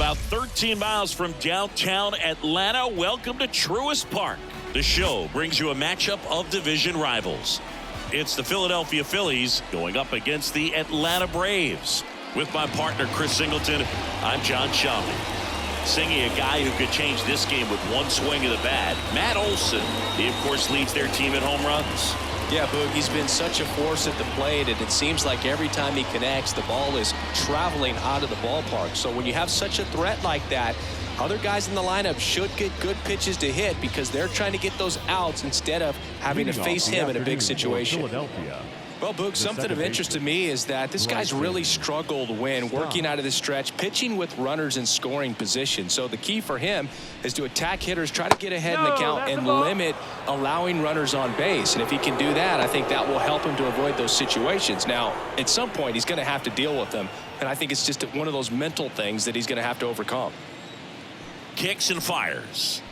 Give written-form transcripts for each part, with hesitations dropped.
About 13 miles from downtown Atlanta, welcome to Truist Park. The show brings you a matchup of division rivals. It's the Philadelphia Phillies going up against the Atlanta Braves. With my partner, Chris Singleton, I'm John Shelby. Singing a guy who could change this game with one swing of the bat, Matt Olson. He, of course, leads their team in home runs. Yeah, Boog, he's been such a force at the plate, and it seems like every time he connects, the ball is traveling out of the ballpark. So when you have such a threat like that, other guys in the lineup should get good pitches to hit because they're trying to get those outs instead of having to face him in a big situation. Well, Boog, something of interest to me is that this guy's really struggled when working out of the stretch, pitching with runners in scoring position. So the key for him is to attack hitters, try to get ahead in the count, and limit allowing runners on base. And if he can do that, I think that will help him to avoid those situations. Now, at some point, he's going to have to deal with them. And I think it's just one of those mental things that he's going to have to overcome. Kicks and fires.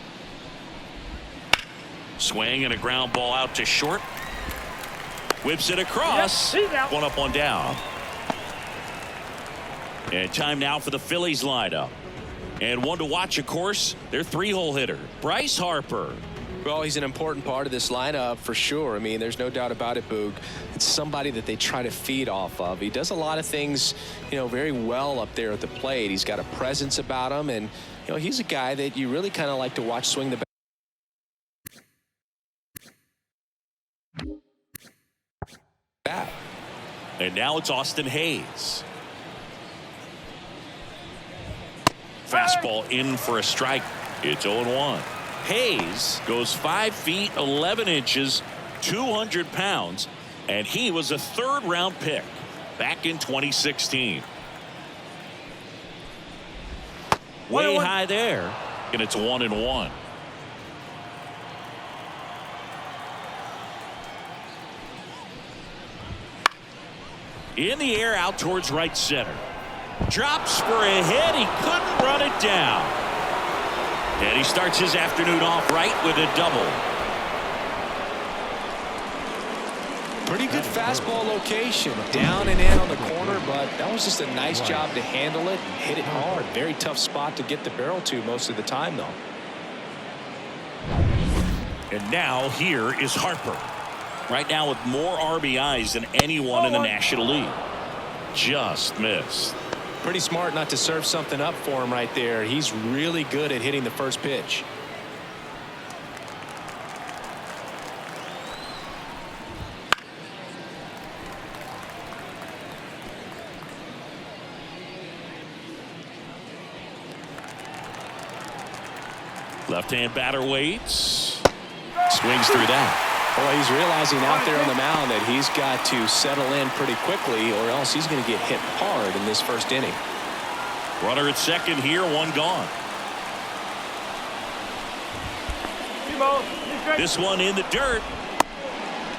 Swing and a ground ball out to short. Whips it across. One up, one down. And time now for the Phillies lineup. And one to watch, of course, their three-hole hitter, Bryce Harper. Well, he's an important part of this lineup for sure. I mean, there's no doubt about it, Boog. It's somebody that they try to feed off of. He does a lot of things, very well up there at the plate. He's got a presence about him, and, he's a guy that you really kind of like to watch swing the bat. And now it's Austin Hayes. Fastball in for a strike. It's 0-1. Hayes goes 5 feet 11 inches, 200 pounds, and he was a third-round pick back in 2016. Way high there, and it's 1-1. In the air out towards right center. Drops for a hit. He couldn't run it down. And he starts his afternoon off right with a double. Pretty good fastball location. Down and in on the corner, but that was just a nice job to handle it and hit it hard. Very tough spot to get the barrel to most of the time, though. And now here is Harper. Right now with more RBIs than anyone in the National League. Just missed. Pretty smart not to serve something up for him right there. He's really good at hitting the first pitch. Left-hand batter waits. Swings through that. Well, he's realizing out there on the mound that he's got to settle in pretty quickly or else he's going to get hit hard in this first inning. Runner at second here, one gone. This one in the dirt.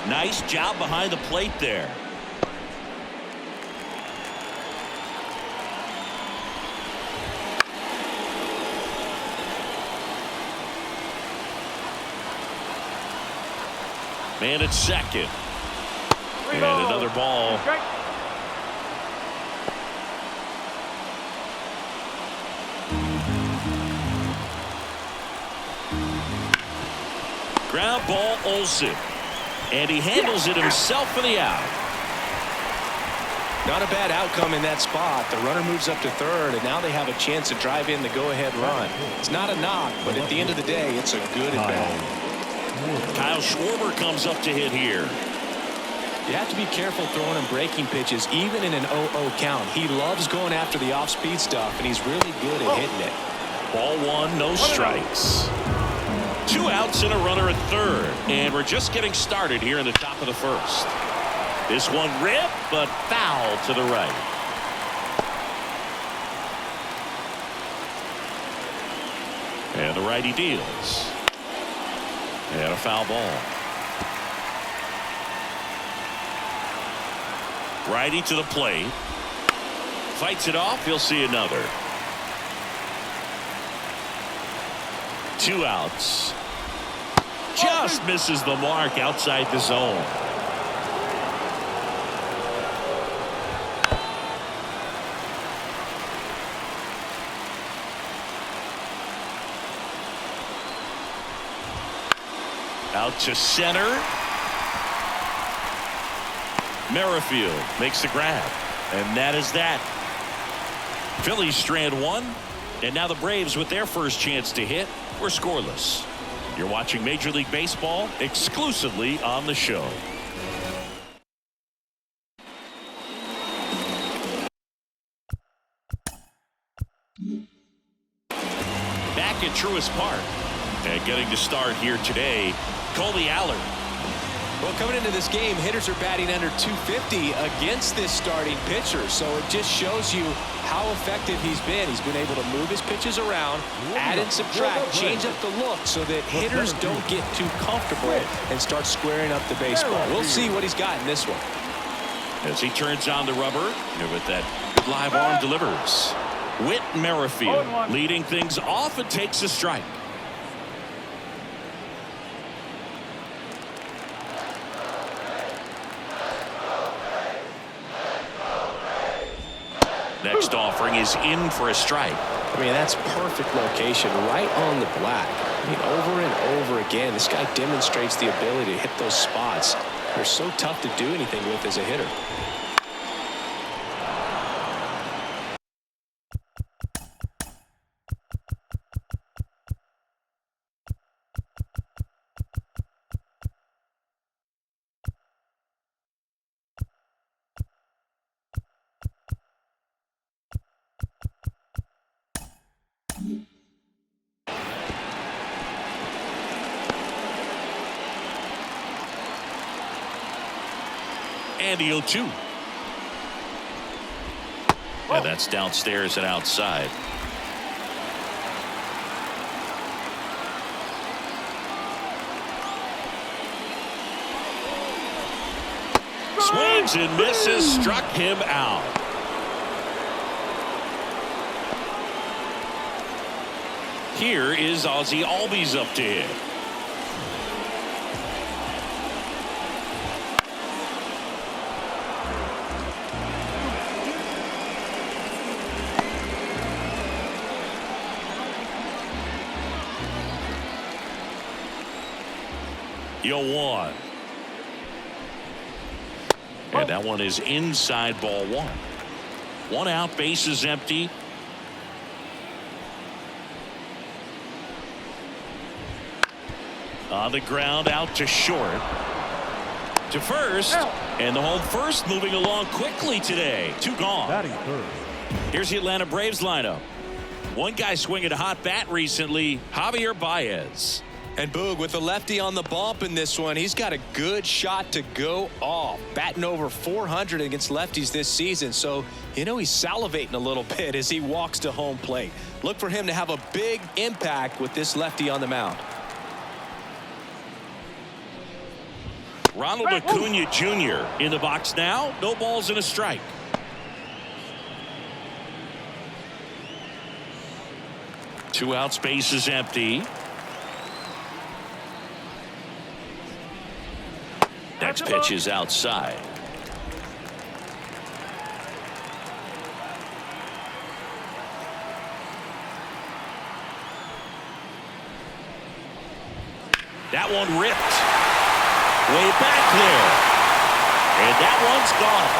Nice job behind the plate there. Man at second. And another ball. Ground ball, Olson. And he handles it himself for the out. Not a bad outcome in that spot. The runner moves up to third, and now they have a chance to drive in the go-ahead run. It's not a knock, but at the end of the day, it's a good at bat. Kyle Schwarber comes up to hit here. You have to be careful throwing him breaking pitches, even in an 0-0 count. He loves going after the off-speed stuff, and he's really good at hitting it. Ball one, no strikes. 2 outs and a runner at third, and we're just getting started here in the top of the first. This one ripped, but foul to the right. And the righty deals. And a foul ball. Righty to the plate. Fights it off. He'll see another. 2 outs. Just misses the mark outside the zone. Out to center. Merrifield makes the grab. And that is that. Phillies strand one. And now the Braves, with their first chance to hit, were scoreless. You're watching Major League Baseball exclusively on the show. Back at Truist Park. And getting to start here today, Colby Allard. Well, coming into this game, hitters are batting under 250 against this starting pitcher. So it just shows you how effective he's been. He's been able to move his pitches around, add and subtract, change up the look so that hitters don't get too comfortable and start squaring up the baseball. We'll see what he's got in this one. As he turns on the rubber, and with that live arm delivers. Whit Merrifield leading things off and takes a strike. Next offering is in for a strike. I mean, that's perfect location right on the black. I mean, over and over again, this guy demonstrates the ability to hit those spots. They're so tough to do anything with as a hitter. And the 0-2. And that's downstairs and outside. Swings and misses, struck him out. Here is Ozzie Albies up to hit. Yo, one. And that one is inside, ball one. One out, bases empty. On the ground, out to short. To first. And the home first moving along quickly today. Two gone. Here's the Atlanta Braves lineup. One guy swinging a hot bat recently, Javier Baez. And Boog, with the lefty on the bump in this one, he's got a good shot to go off. Batting over 400 against lefties this season. So, you know, he's salivating a little bit as he walks to home plate. Look for him to have a big impact with this lefty on the mound. Ronald Acuna Jr. in the box now. No balls and a strike. Two outs, bases empty. Next pitch is outside. That one ripped. Way back there. And that one's gone.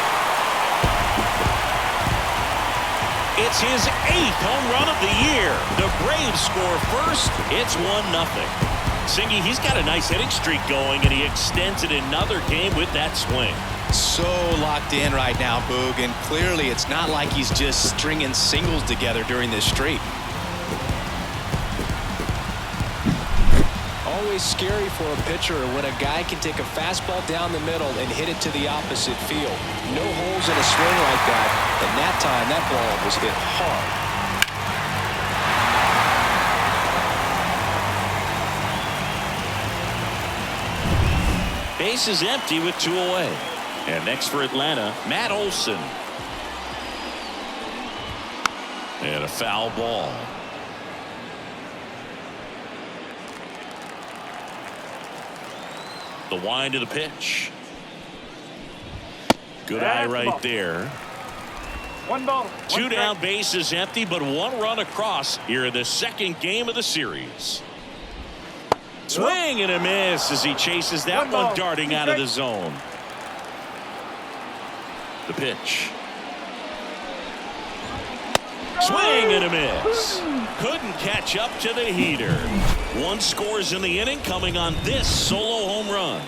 It's his 8th home run of the year. The Braves score first. It's 1-0. Singy, he's got a nice hitting streak going, and he extends it another game with that swing. So locked in right now, Boog, and clearly it's not like he's just stringing singles together during this streak. Always scary for a pitcher when a guy can take a fastball down the middle and hit it to the opposite field. No holes in a swing like that, and that time that ball was hit hard. Base is empty with 2 away. And next for Atlanta, Matt Olson. And a foul ball. The wind of the pitch. Good eye right there. 1 ball. 2 down, bases empty, but 1 run across here in the second game of the series. Swing and a miss as he chases that one darting out of the zone. The pitch. Swing and a miss. Couldn't catch up to the heater. One scores in the inning coming on this solo home run.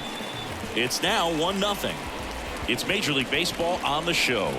It's now 1-0. It's Major League Baseball on the show.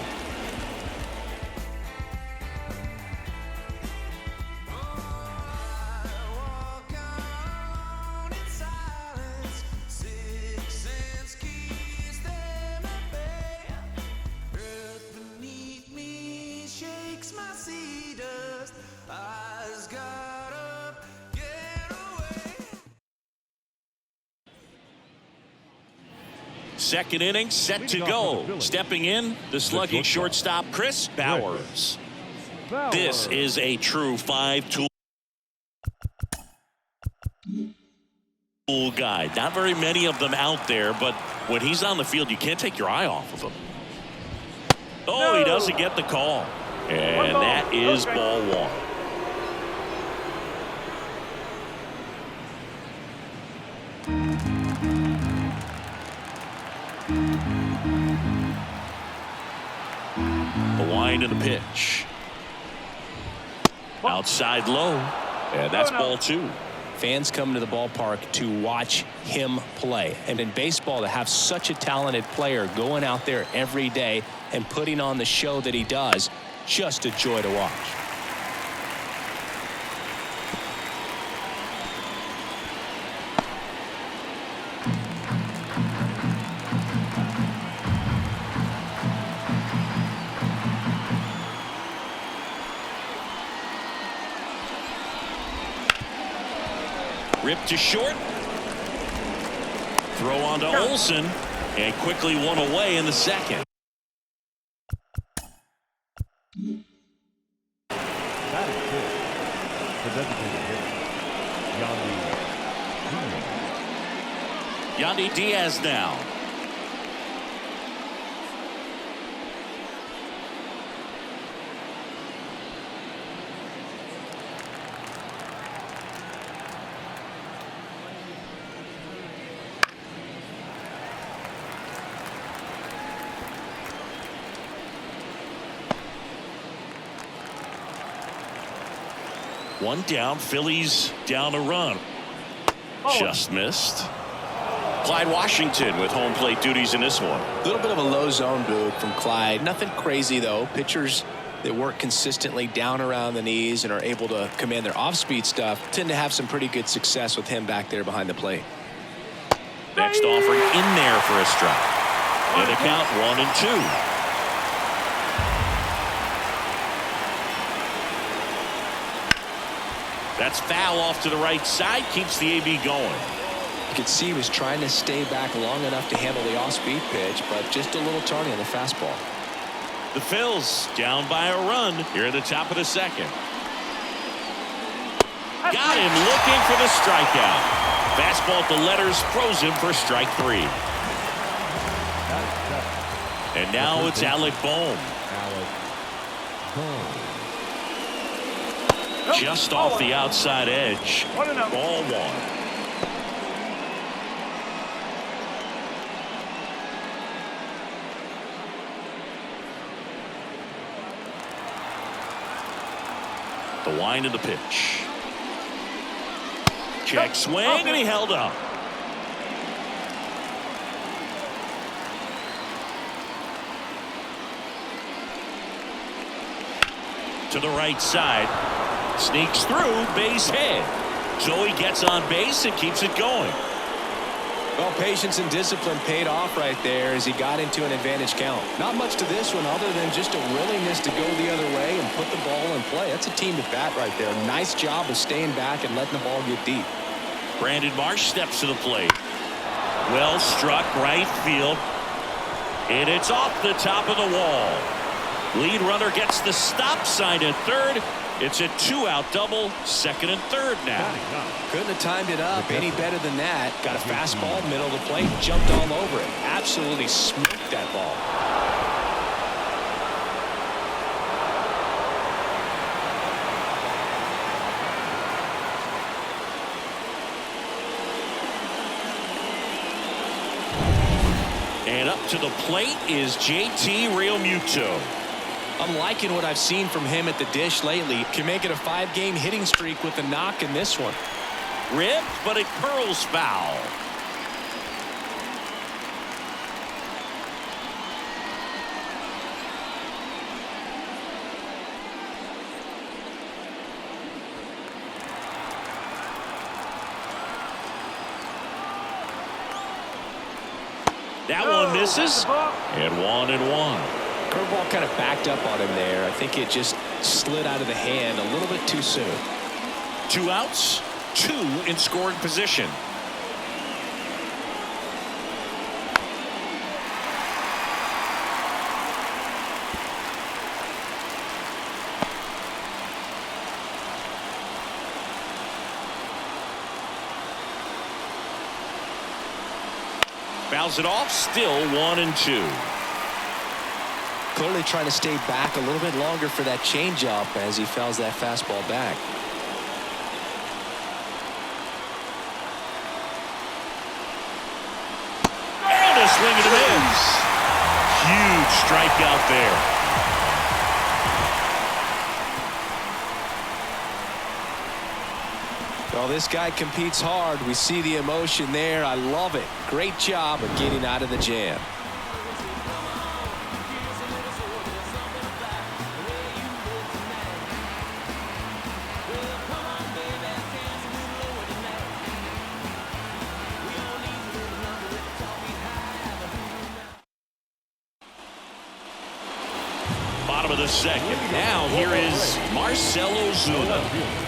Second inning set to go. Stepping in, the slugging shortstop Chris Bowers. This is a true 5-tool guy. Not very many of them out there, but when he's on the field, you can't take your eye off of him. Oh, he doesn't get the call. And that is ball one. The wind of the pitch. Outside low. And that's ball two. Fans come to the ballpark to watch him play. And in baseball, to have such a talented player going out there every day and putting on the show that he does, just a joy to watch. Ripped to short. Throw on to Olsen. And quickly one away in the second. That is good. The designated hitter, Yandy Diaz now. One down. Phillies down a run. Just missed. Clyde Washington with home plate duties in this one. A little bit of a low zone, Boog, from Clyde. Nothing crazy, though. Pitchers that work consistently down around the knees and are able to command their off-speed stuff tend to have some pretty good success with him back there behind the plate. Next offering in there for a strike. And a count 1-2. That's foul off to the right side. Keeps the AB going. You could see he was trying to stay back long enough to handle the off-speed pitch, but just a little tardy on the fastball. The Phils down by a run here at the top of the second. Got him looking for the strikeout. Fastball at the letters froze him for strike three. And now it's Alec Bohm. Just off the outside edge. Ball one. The wind of the pitch. Check swing, and he held up. To the right side. Sneaks through, base hit. So he gets on base and keeps it going. Well, patience and discipline paid off right there as he got into an advantage count. Not much to this one other than just a willingness to go the other way and put the ball in play. That's a team at bat right there. Nice job of staying back and letting the ball get deep. Brandon Marsh steps to the plate. Well struck right field. And it's off the top of the wall. Lead runner gets the stop sign at third. It's a two-out double, second and third now. Couldn't have timed it up any better than that. Got a fastball, middle of the plate, jumped all over it. Absolutely smoked that ball. To the plate is JT Realmuto. I'm liking what I've seen from him at the dish lately. Can make it a 5-game hitting streak with a knock in this one. Ripped, but it curls foul. That one misses. And 1-1. Curveball kind of backed up on him there. I think it just slid out of the hand a little bit too soon. 2 outs, 2 in scoring position. Fouls it off, still 1-2. Clearly trying to stay back a little bit longer for that changeup as he fouls that fastball back. And a swing and a miss. Huge strikeout there. Well, this guy competes hard. We see the emotion there. I love it. Great job of getting out of the jam. Bottom of the second. Now here is Marcell Ozuna.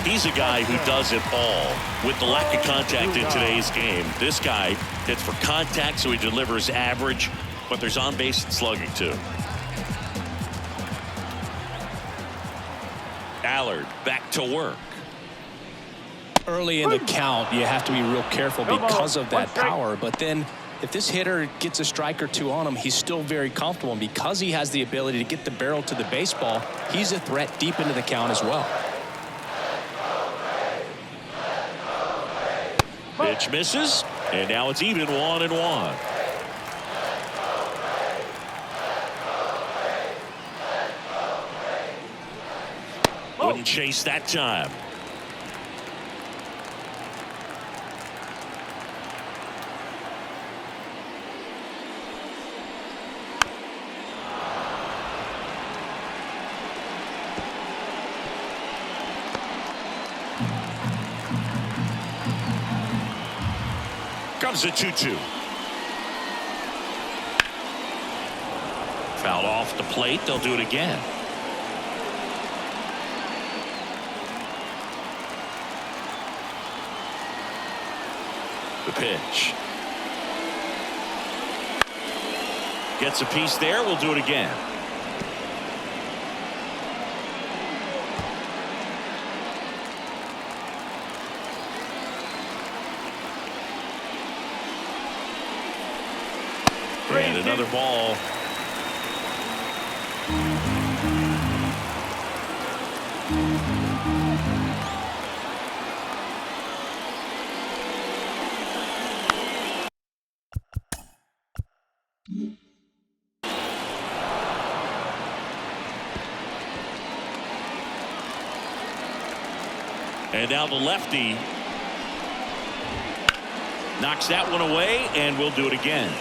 He's a guy who does it all. With the lack of contact in today's game, this guy hits for contact, so he delivers average, but there's on-base and slugging too. Allard back to work. Early in the count, you have to be real careful because of that power, but then if this hitter gets a strike or two on him, he's still very comfortable, and because he has the ability to get the barrel to the baseball, he's a threat deep into the count as well. Pitch misses, and now it's even 1-1. Wouldn't chase that time. Comes a 2-2. Fouled off the plate. They'll do it again. The pitch. Gets a piece there. We'll do it again. And another ball. And now the lefty knocks that one away, and we'll do it again.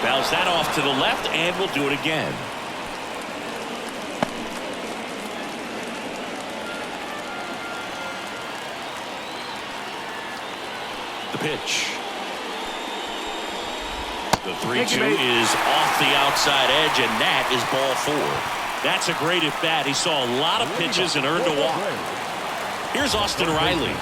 Fouls that off to the left, and we'll do it again. The pitch. The 3-2 is off the outside edge, and that is ball 4. That's a great at bat. He saw a lot of pitches and earned a walk. Here's Austin Riley.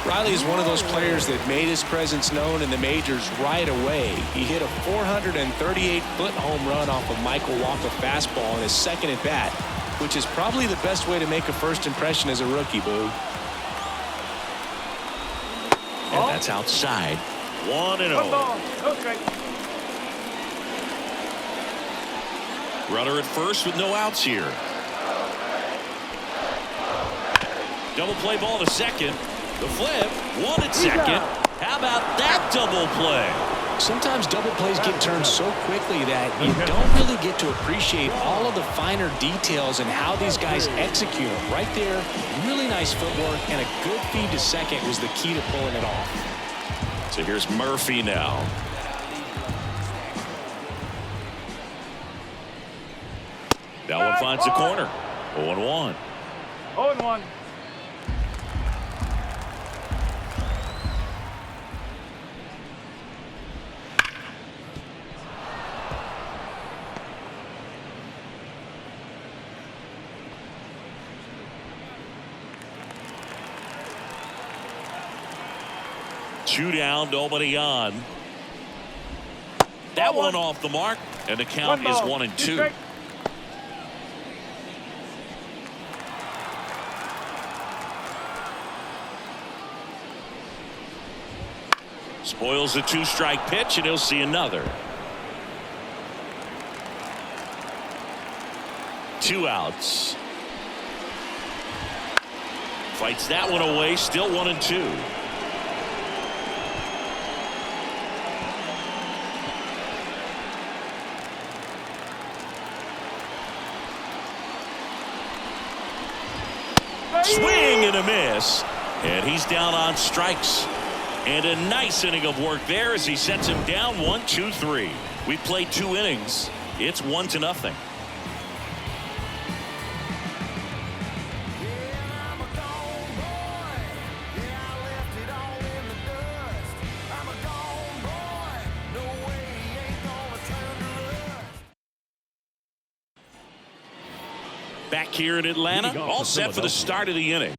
Riley is one of those players that made his presence known in the majors right away. He hit a 438-foot home run off of Michael Walker fastball in his second at bat, which is probably the best way to make a first impression as a rookie, Boo. And that's outside. 1-0. Runner at first with no outs here. Double play ball to second. The flip. One at second. How about that double play? Sometimes double plays get turned so quickly that you don't really get to appreciate all of the finer details and how these guys execute them. Right there, really nice footwork, and a good feed to second was the key to pulling it off. So here's Murphy now. That one finds the corner. 0-1. 0-1. Two down, nobody on. That one off the mark, and the count is 1-2. Spoils the two-strike pitch, and he'll see another. 2 outs. Fights that one away, still 1-2. Swing and a miss, and he's down on strikes. And a nice inning of work there as he sets him down 1-2-3. We played 2 innings. It's 1-0. Back here in Atlanta, all set for the start of the inning.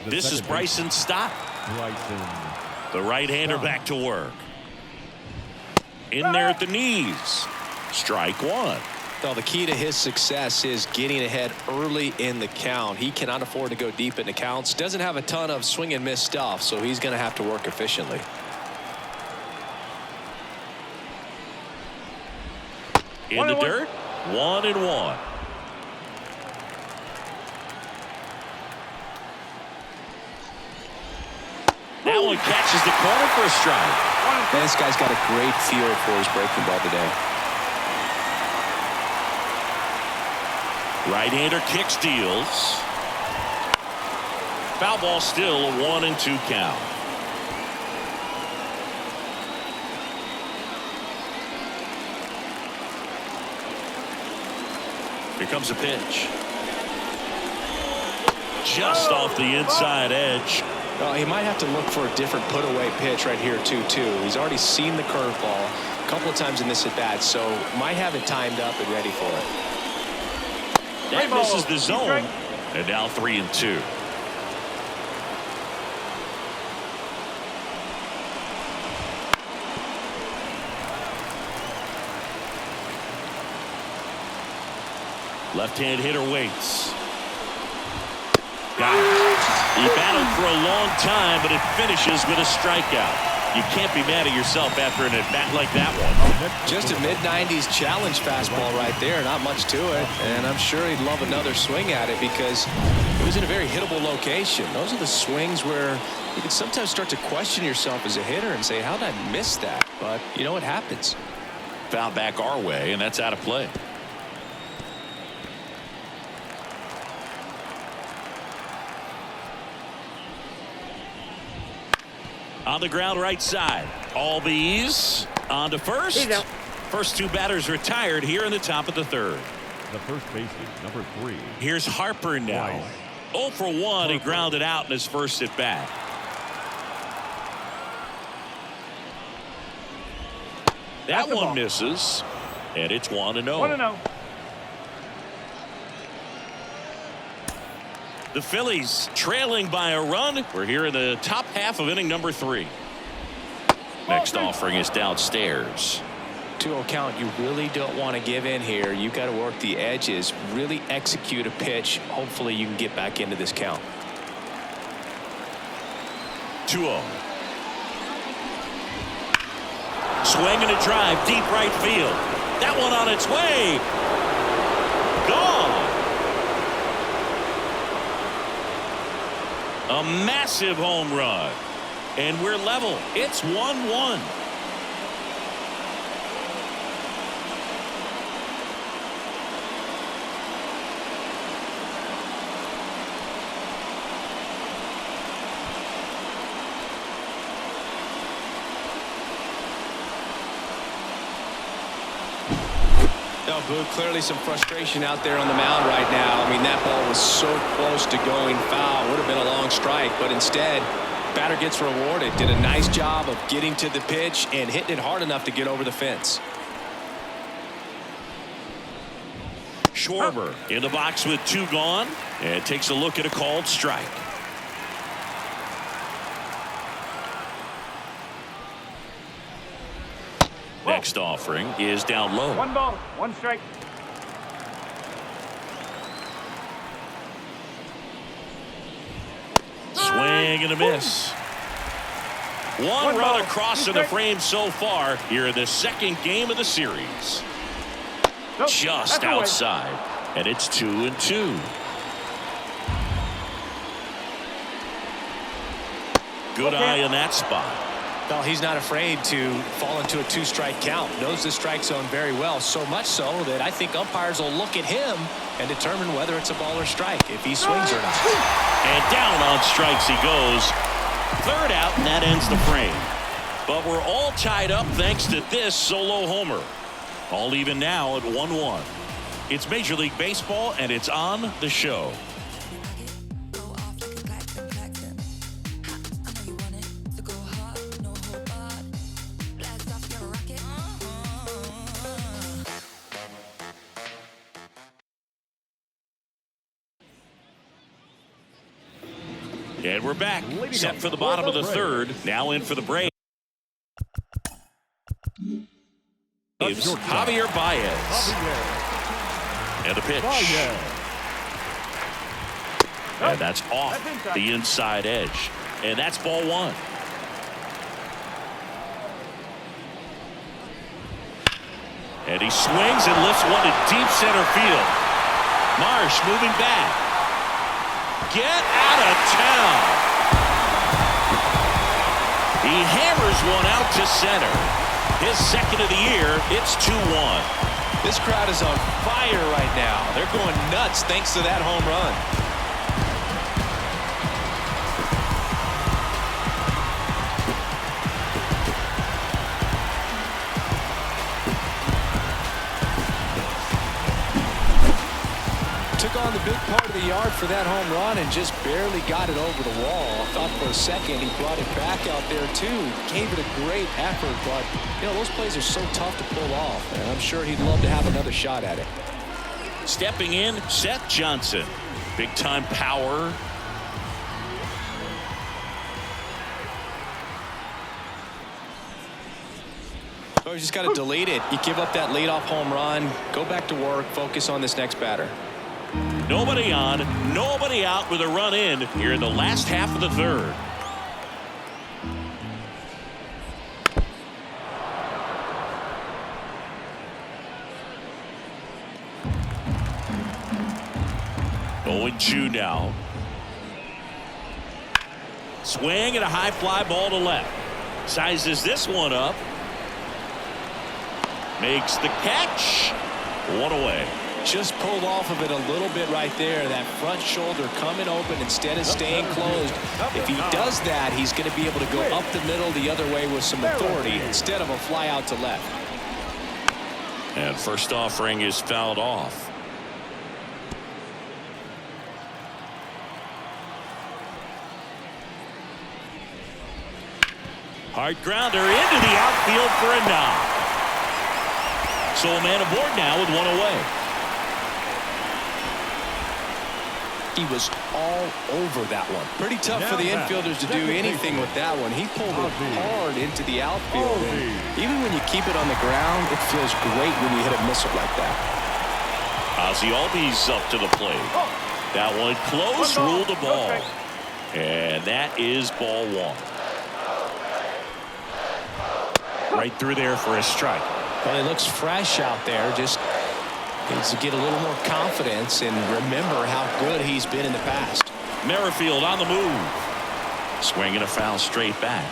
This is Bryson Stott. The right-hander back to work. In there at the knees. Strike one. Well, the key to his success is getting ahead early in the count. He cannot afford to go deep in the counts. Doesn't have a ton of swing and miss stuff, so he's going to have to work efficiently. In the dirt, 1-1. That one catches the corner for a strike. Man, this guy's got a great feel for his breaking ball today. Right-hander kicks, deals. Foul ball, still a 1-2 count. Here comes a pitch. Just off the inside edge. Well, he might have to look for a different put-away pitch right here, too. He's already seen the curveball a couple of times in this at-bat, so might have it timed up and ready for it. That misses the zone, and now 3-2. Left-hand hitter waits. Got it. He battled for a long time, but it finishes with a strikeout. You can't be mad at yourself after an at-bat like that one. Just a mid-90s challenge fastball right there. Not much to it, and I'm sure he'd love another swing at it because it was in a very hittable location. Those are the swings where you can sometimes start to question yourself as a hitter and say, how did I miss that? But, you know, it happens. Foul back our way, and that's out of play. On the ground right side. Albies on to first. First 2 batters retired here in the top of the third. The first baseman, number 3. Here's Harper now. 0 for 1. He grounded out in his first at bat. That one misses. And it's 1-0. 1-0. The Phillies trailing by a run. We're here in the top half of inning number 3. Next offering is downstairs. 2-0 count. You really don't want to give in here. You've got to work the edges, really execute a pitch. Hopefully you can get back into this count. 2-0. Swing and a drive, deep right field. That one on its way. Gone. A massive home run. And we're level. It's 1-1. No, Boog, clearly some frustration out there on the mound right now. I mean, that ball was so close to going foul. Would have been a long strike, but instead, batter gets rewarded. Did a nice job of getting to the pitch and hitting it hard enough to get over the fence. Schwarber in the box with 2 gone and takes a look at a called strike. Next offering is down low. 1 ball, 1 strike. Swing and a miss. One run across in the frame so far here in the second game of the series. Just outside, and it's 2-2. Good eye in that spot. Well, he's not afraid to fall into a 2-strike count. Knows the strike zone very well, so much so that I think umpires will look at him and determine whether it's a ball or strike, if he swings or not. And down on strikes he goes. 3rd out, and that ends the frame. But we're all tied up thanks to this solo homer. All even now at 1-1. It's Major League Baseball, and it's on the show. And we're back, set for the bottom of the 3rd. Now in for the break. Javier Baez. And the pitch. And that's off the inside edge. And that's ball 1. And he swings and lifts one to deep center field. Marsh moving back. Get out of town. He hammers one out to center. His 2nd of the year. It's 2-1. This crowd is on fire right now. They're going nuts thanks to that home run. Took on the big part of the yard for that home run and just barely got it over the wall. I thought for a second he brought it back out there too. Gave it a great effort, but you know those plays are so tough to pull off, and I'm sure he'd love to have another shot at it. Stepping in, Seth Johnson. Big time power. Oh, you just got to delete it. You give up that leadoff home run, go back to work, focus on this next batter. Nobody on, nobody out with a run in here in the last half of the 3rd. Going 2 now. Swing and a high fly ball to left. Sizes this one up. Makes the catch. 1 away. Just pulled off of it a little bit right there. That front shoulder coming open instead of staying closed. If he does that, he's going to be able to go up the middle the other way with some authority instead of a fly out to left. And first offering is fouled off. Hard grounder into the outfield for a knock. So a man aboard now with 1 away. He was all over that one. Pretty tough for the infielders to do anything with that one. He pulled it hard into the outfield. And even when you keep it on the ground, it feels great when you hit a missile like that. Ozzie Albies up to the plate. That one close, ruled the ball. And that is ball 1. Right through there for a strike. Well, he looks fresh out there. Just needs to get a little more confidence and remember how good he's been in the past. Merrifield on the move. Swinging a foul straight back.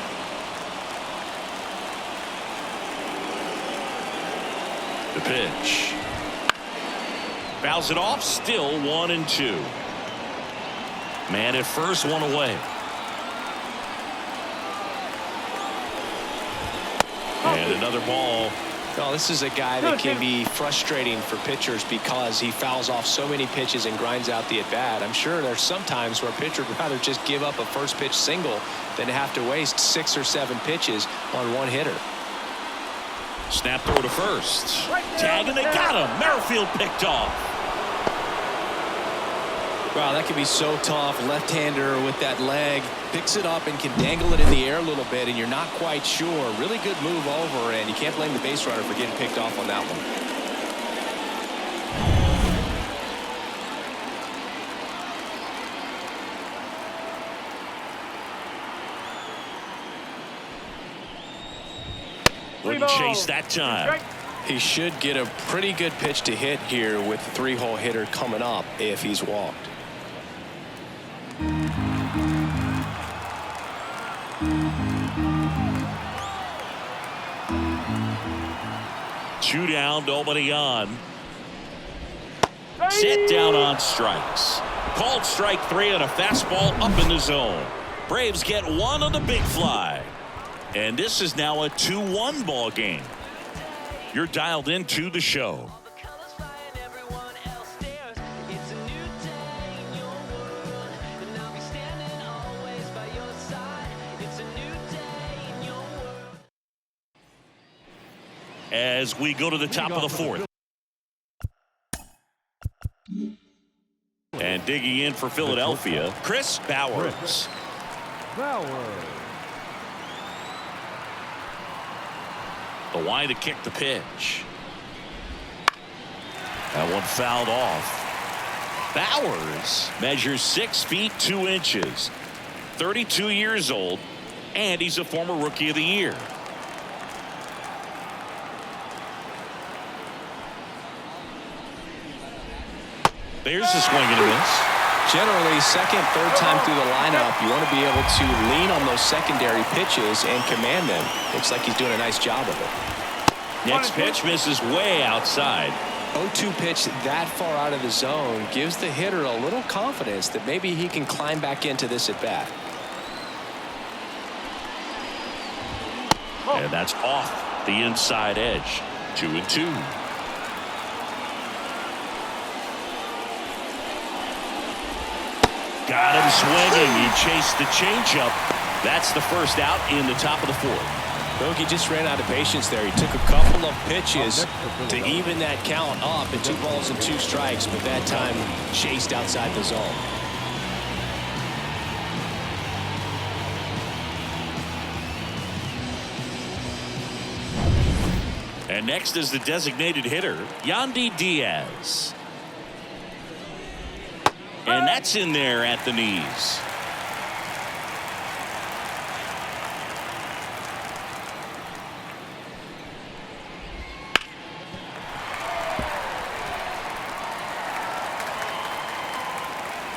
The pitch. Fouls it off. Still 1-2. Man at first, one away. And another ball. Well, this is a guy that can be frustrating for pitchers because he fouls off so many pitches and grinds out the at-bat. I'm sure there's some times where a pitcher would rather just give up a first pitch single than have to waste 6 or 7 pitches on one hitter. Snap throw to first. Tag, and they got him. Merrifield picked off. Wow, that can be so tough. Left-hander with that leg. Picks it up and can dangle it in the air a little bit, and you're not quite sure. Really good move over, and you can't blame the base runner for getting picked off on that one. Wouldn't chase that time. He should get a pretty good pitch to hit here with the 3-hole hitter coming up if he's walked. Two down, nobody on. Set down on strikes. Called strike 3 on a fastball up in the zone. Braves get one on the big fly. And this is now a 2-1 ball game. You're dialed into the show. As we go to the top of the 4th. And digging in for Philadelphia, Chris Bowers. The line to kick the pitch. That one fouled off. Bowers measures 6 feet 2 inches, 32 years old, and he's a former Rookie of the Year. There's a swing and a miss. Generally, second, third time through the lineup, you want to be able to lean on those secondary pitches and command them. Looks like he's doing a nice job of it. Next pitch misses way outside. 0-2 pitch that far out of the zone gives the hitter a little confidence that maybe he can climb back into this at bat. And that's off the inside edge. 2-2. Got him swinging. He chased the changeup. That's the first out in the top of the 4th. Bogey just ran out of patience there. He took a couple of pitches to even that count up at 2 balls and 2 strikes, but that time chased outside the zone. And next is the designated hitter, Yandy Diaz. And that's in there at the knees.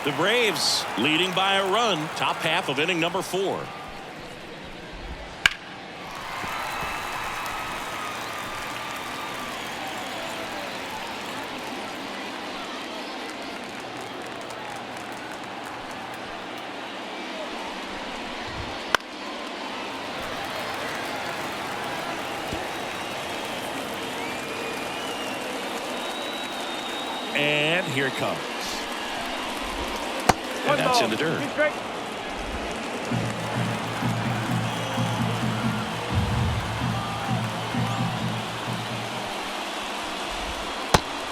The Braves leading by a run, top half of inning number 4. And here it comes. And that's in the dirt.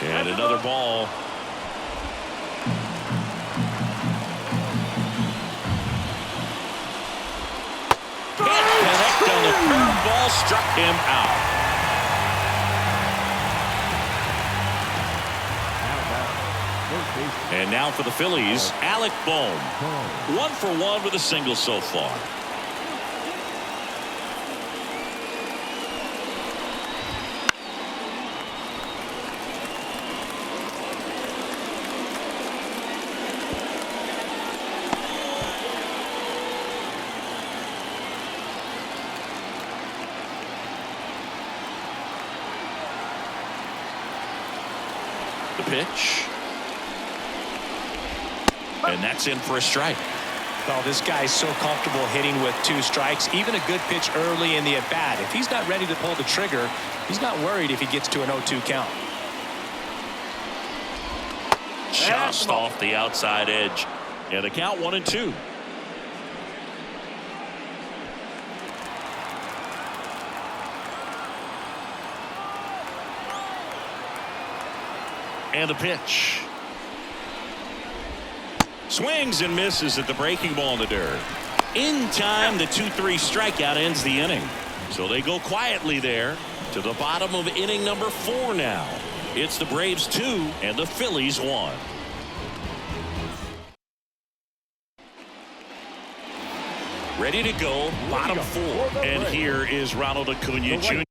And another ball. Can't connect on the curveball, struck him out. And now for the Phillies, Alec Bohm. 1 for 1 with a single so far. The pitch. And that's in for a strike. Well, this guy's so comfortable hitting with 2 strikes. Even a good pitch early in the at-bat. If he's not ready to pull the trigger, he's not worried if he gets to an 0-2 count. Just off the outside edge. And the count 1-2. And the pitch. Swings and misses at the breaking ball in the dirt. In time, the 2-3 strikeout ends the inning. So they go quietly there to the bottom of inning number 4 now. It's the Braves 2 and the Phillies 1. Ready to go, bottom 4. And here is Ronald Acuna Jr.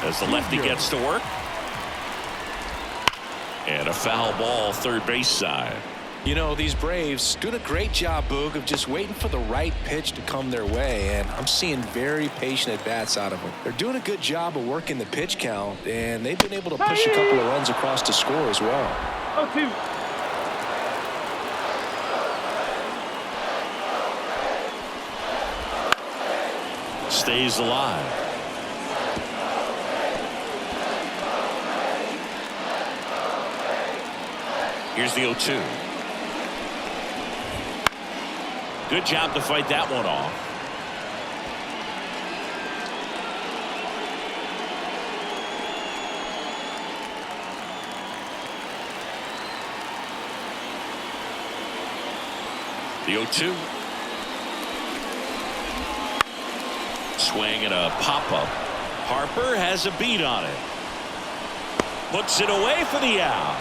As the lefty gets to work. And a foul ball third base side. You know, these Braves doing a great job, Boog, of just waiting for the right pitch to come their way, and I'm seeing very patient at-bats out of them. They're doing a good job of working the pitch count, and they've been able to push a couple of runs across to score as well. 0-2. Stays alive. Here's the 0-2. Good job to fight that one off. The 0-2. Swing and a pop-up. Harper has a beat on it. Puts it away for the out.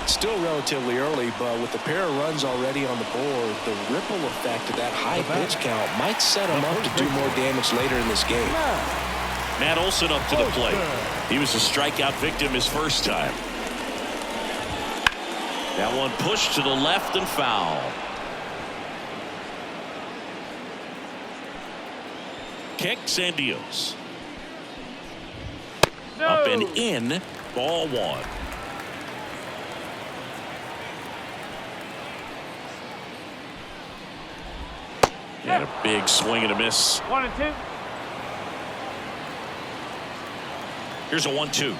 Still relatively early, but with the pair of runs already on the board, the ripple effect of that high pitch count might set him up to do more damage later in this game. Matt Olson up to the plate. He was a strikeout victim his first time. That one pushed to the left and foul. Kicks and deals. No. Up and in, ball 1. And a big swing and a miss. 1-2. Here's a 1-2.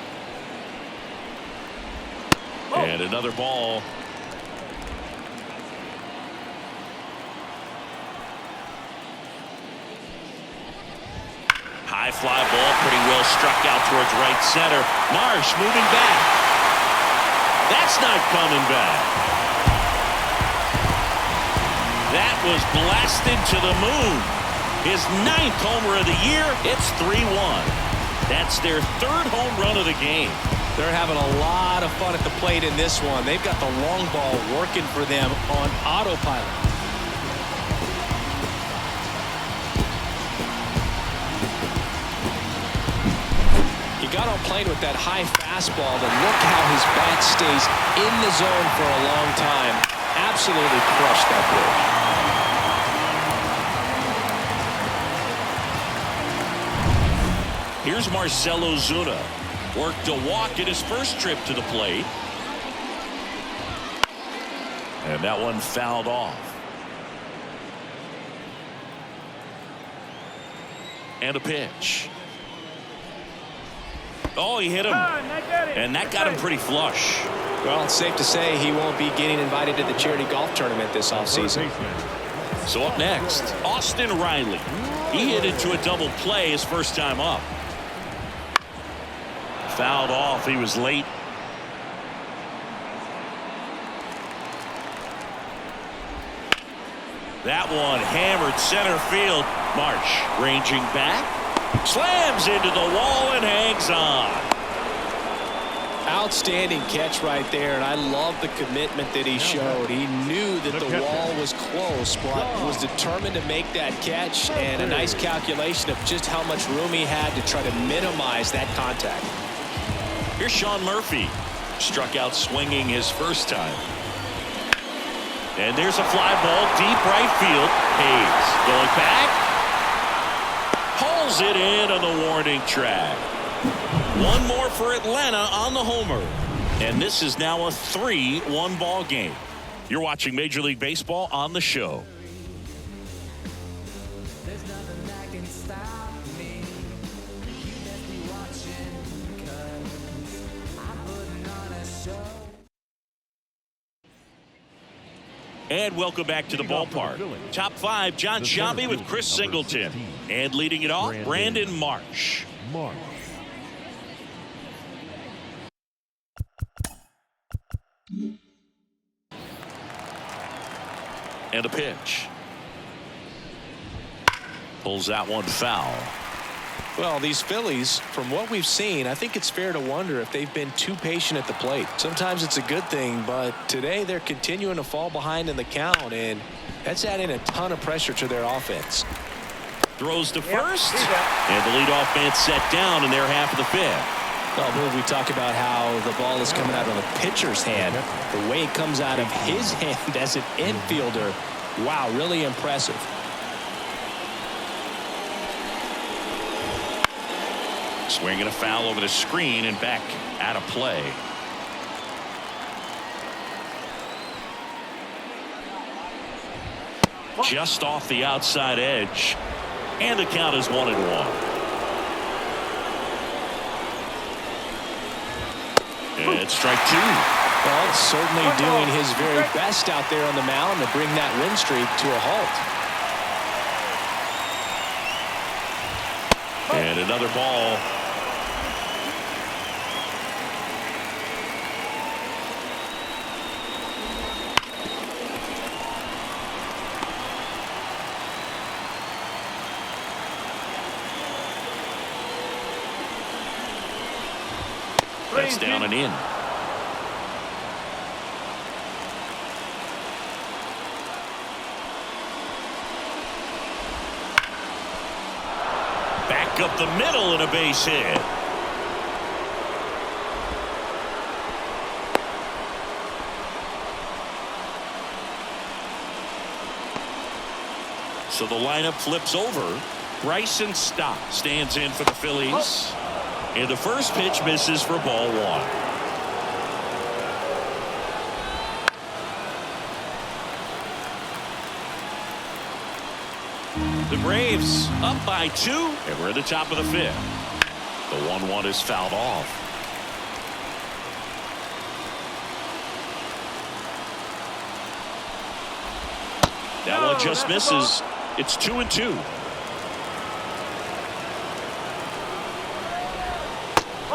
And another ball. High fly ball, pretty well struck out towards right center. Marsh moving back. That's not coming back. That was blasted to the moon. His 9th homer of the year. It's 3-1. That's their 3rd home run of the game. They're having a lot of fun at the plate in this one. They've got the long ball working for them on autopilot. He got on plane with that high fastball, and look how his bat stays in the zone for a long time. Absolutely crushed that pitch. Here's Marcell Ozuna. Worked a walk in his first trip to the plate. And that one fouled off. And a pitch. Oh, he hit him. And that got him pretty flush. Well, it's safe to say he won't be getting invited to the charity golf tournament this offseason. So up next, Austin Riley. He hit into a double play his first time up. Fouled off. He was late. That one hammered center field. Marsh ranging back. Slams into the wall and hangs on. Outstanding catch right there, and I love the commitment that he showed. He knew that the wall was close, but was determined to make that catch, and a nice calculation of just how much room he had to try to minimize that contact. Here's Sean Murphy. Struck out swinging his first time. And there's a fly ball deep right field. Hayes going back. Hauls it in on the warning track. One more for Atlanta on the homer. And this is now a 3-1 ball game. You're watching Major League Baseball on the show. And welcome back to the ballpark. Top 5, John Sciambi with Chris Singleton. And leading it off, Brandon Marsh. And a pitch. Pulls that one foul. Well, these Phillies, from what we've seen, I think it's fair to wonder if they've been too patient at the plate. Sometimes it's a good thing, but today they're continuing to fall behind in the count, and that's adding a ton of pressure to their offense. Throws to first, and the leadoff man set down in their half of the fifth. Well, we talk about how the ball is coming out of the pitcher's hand. The way it comes out of his hand as an infielder, wow, really impressive. Swinging a foul over the screen and back out of play. Just off the outside edge. And the count is 1-1. And it's strike 2. Well, it's certainly doing his very best out there on the mound to bring that win streak to a halt. And another ball. That's down and in. Back up the middle and a base hit. So the lineup flips over. Bryson Stott stands in for the Phillies. And the first pitch misses for ball 1. The Braves up by 2, and we're at the top of the 5th. The 1-1 is fouled off. That one just misses. It's 2-2.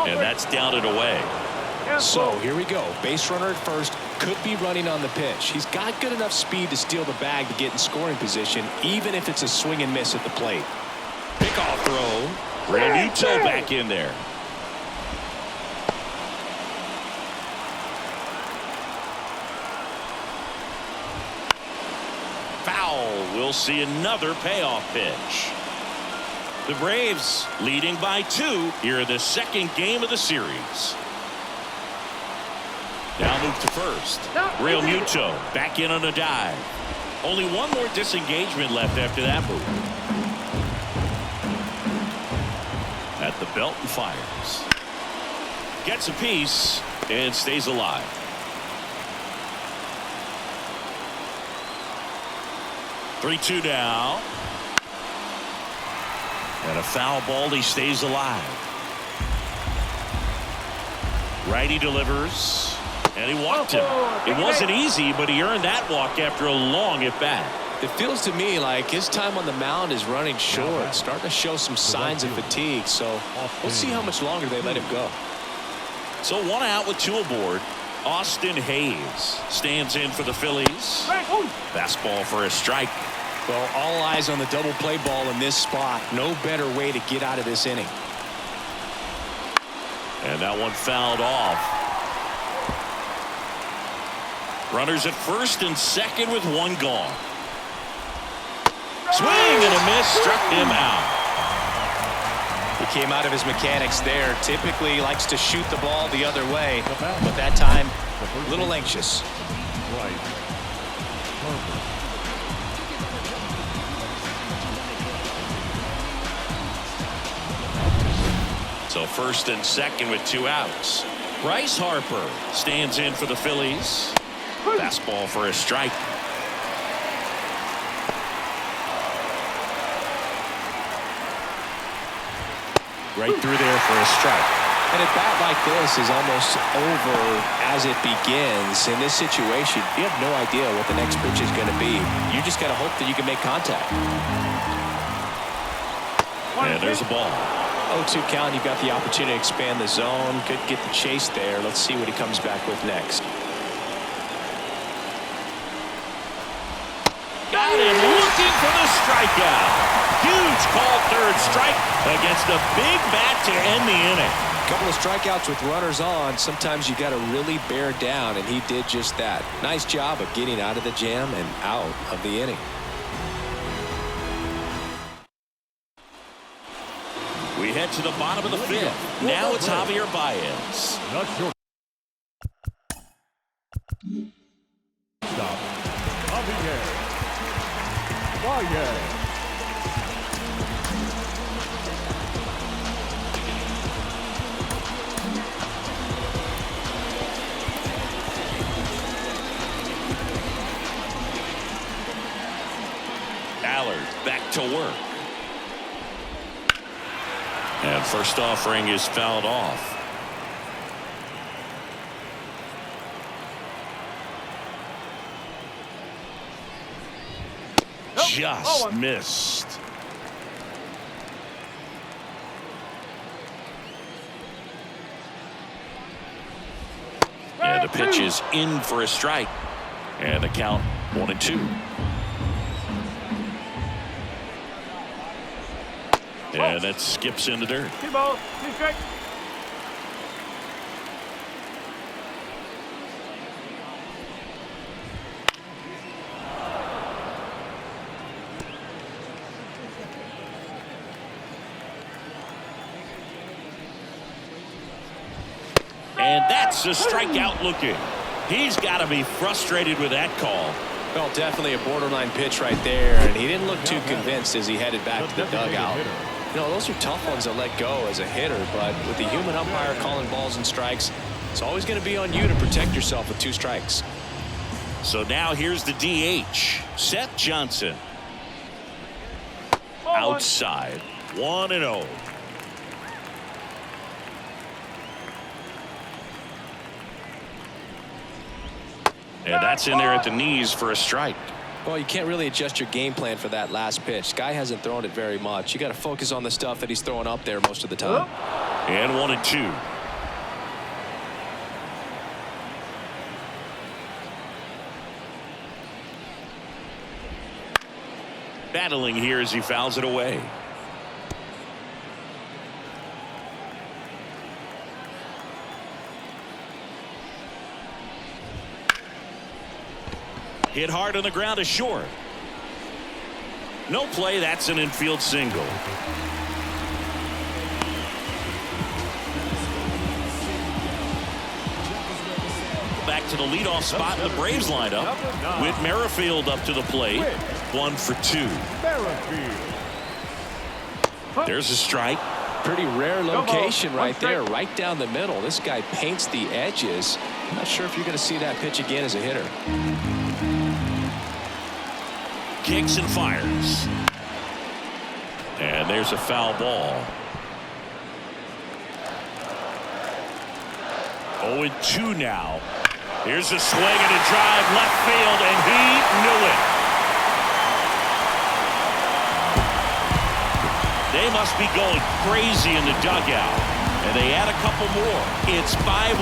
And that's down and away. So here we go. Base runner at first, could be running on the pitch. He's got good enough speed to steal the bag to get in scoring position, even if it's a swing and miss at the plate. Pickoff throw. Realmuto back in there. Foul. We'll see another payoff pitch. The Braves leading by 2 here in the second game of the series. Now move to first. Realmuto back in on a dive. Only one more disengagement left after that move. At the belt and fires. Gets a piece and stays alive. Three-2 now. And a foul ball. He stays alive. Righty delivers. And he walked him. It wasn't easy, but he earned that walk after a long at bat. It feels to me like his time on the mound is running short, starting to show some signs of fatigue. So we'll see how much longer they let him go. So 1 out with 2 aboard. Austin Hayes stands in for the Phillies. Fastball for a strike. Well, all eyes on the double play ball in this spot. No better way to get out of this inning. And that one fouled off. Runners at first and second with 1 gone. Swing and a miss, struck him out. He came out of his mechanics there. Typically likes to shoot the ball the other way, but that time a little anxious. So first and second with 2 outs. Bryce Harper stands in for the Phillies. Fastball for a strike. Right through there for a strike. And a bat like this is almost over as it begins. In this situation, you have no idea what the next pitch is going to be. You just got to hope that you can make contact. And there's a ball. 0-2 count. You've got the opportunity to expand the zone. Could get the chase there. Let's see what he comes back with next. Got him looking for the strikeout. Huge call, third strike against a big bat to end the inning. Couple of strikeouts with runners on. Sometimes you got to really bear down, and he did just that. Nice job of getting out of the jam and out of the inning. We head to the bottom of the fifth. Now it's Javier Baez. Not sure. Stop. Javier Baez. Allard back to work. And first offering is fouled off. Just missed. And the pitch is in for a strike. And the count 1-2. And that skips in the dirt. 2 balls, 2 strikes. And that's a strikeout looking. He's got to be frustrated with that call. Well, definitely a borderline pitch right there, and he didn't look too convinced as he headed back to the dugout. You know, those are tough ones to let go as a hitter, but with the human umpire calling balls and strikes, it's always going to be on you to protect yourself with 2 strikes. So now here's the DH, Seth Johnson. Outside, 1-0. And that's in there at the knees for a strike. Well, you can't really adjust your game plan for that last pitch. Guy hasn't thrown it very much. You got to focus on the stuff that he's throwing up there most of the time. And 1-2. Battling here as he fouls it away. Hit hard on the ground to short. No play. That's an infield single. Back to the leadoff spot in the Braves lineup with Merrifield up to the plate. 1 for 2. There's a strike. Pretty rare location right there, right down the middle. This guy paints the edges. I'm not sure if you're going to see that pitch again as a hitter. Kicks and fires. And there's a foul ball. 0-2 now. Here's a swing and a drive left field, and he knew it. They must be going crazy in the dugout. And they add a couple more. It's 5-1.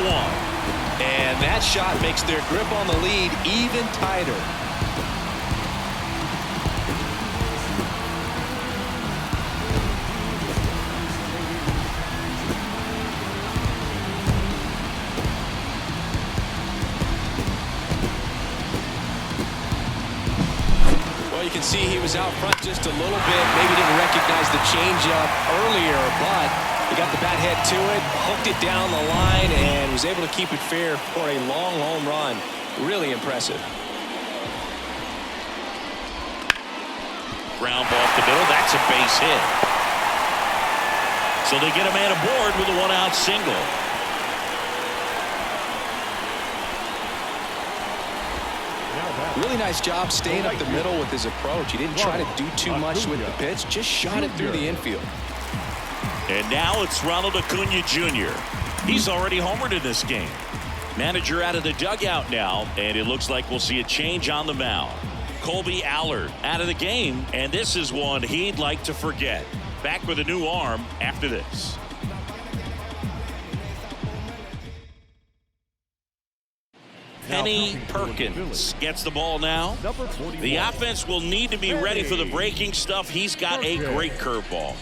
And that shot makes their grip on the lead even tighter. You can see he was out front just a little bit. Maybe didn't recognize the changeup earlier, but he got the bat head to it, hooked it down the line, and was able to keep it fair for a long home run. Really impressive. Ground ball up the middle. That's a base hit. So they get a man aboard with a one-out single. Really nice job staying up the middle with his approach. He didn't try to do too much with the pitch, just shot it through the infield. And now it's Ronald Acuna Jr. He's already homered in this game. Manager out of the dugout now, and it looks like we'll see a change on the mound. Colby Allard out of the game, and this is one he'd like to forget. Back with a new arm after this. Penny Perkins gets the ball now. The offense will need to be ready for the breaking stuff. He's got a great curveball.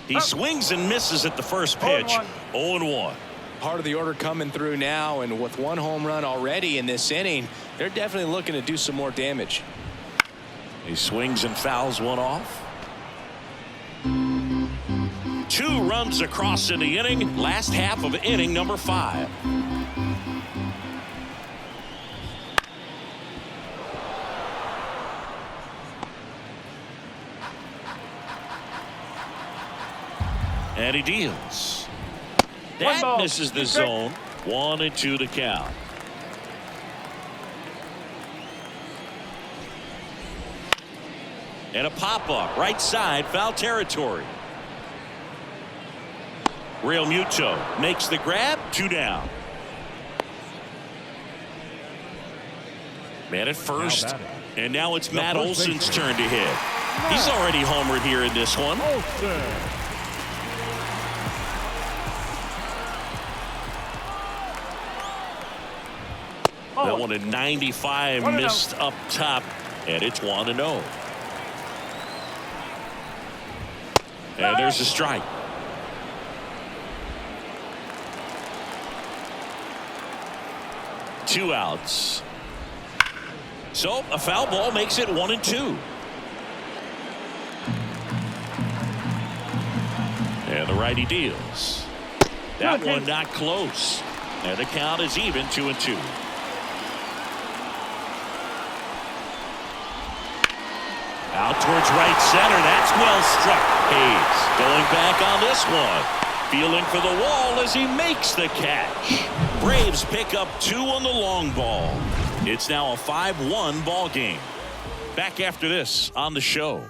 He swings and misses at the first pitch. 0-1. Part of the order coming through now, and with one home run already in this inning, they're definitely looking to do some more damage. He swings and fouls one off. 2 runs across in the inning. Last half of inning number 5. And he deals. That misses the zone. 1-2 to count. And a pop-up right side, foul territory. Real Muto makes the grab. 2 down. Man at first. And now it's Matt Olson's turn to hit. He's already homered here in this one. That one at 95 missed up top, and it's 1-0. And there's a strike. Two outs. So a foul ball makes it 1-2. And the righty deals. That one not close. And the count is even 2-2. Out towards right center. That's well struck. Hayes going back on this one. Feeling for the wall as he makes the catch. Braves pick up 2 on the long ball. It's now a 5-1 ball game. Back after this on the show.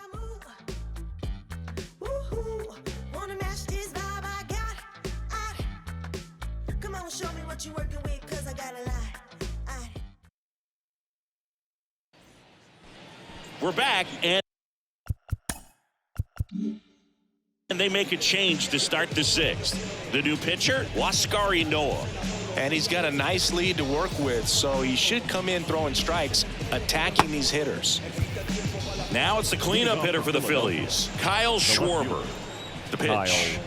We're back, and they make a change to start the 6th. The new pitcher, Huascar Ynoa. And he's got a nice lead to work with, so he should come in throwing strikes, attacking these hitters. Now it's the cleanup hitter for the Phillies, Kyle Schwarber. The pitch.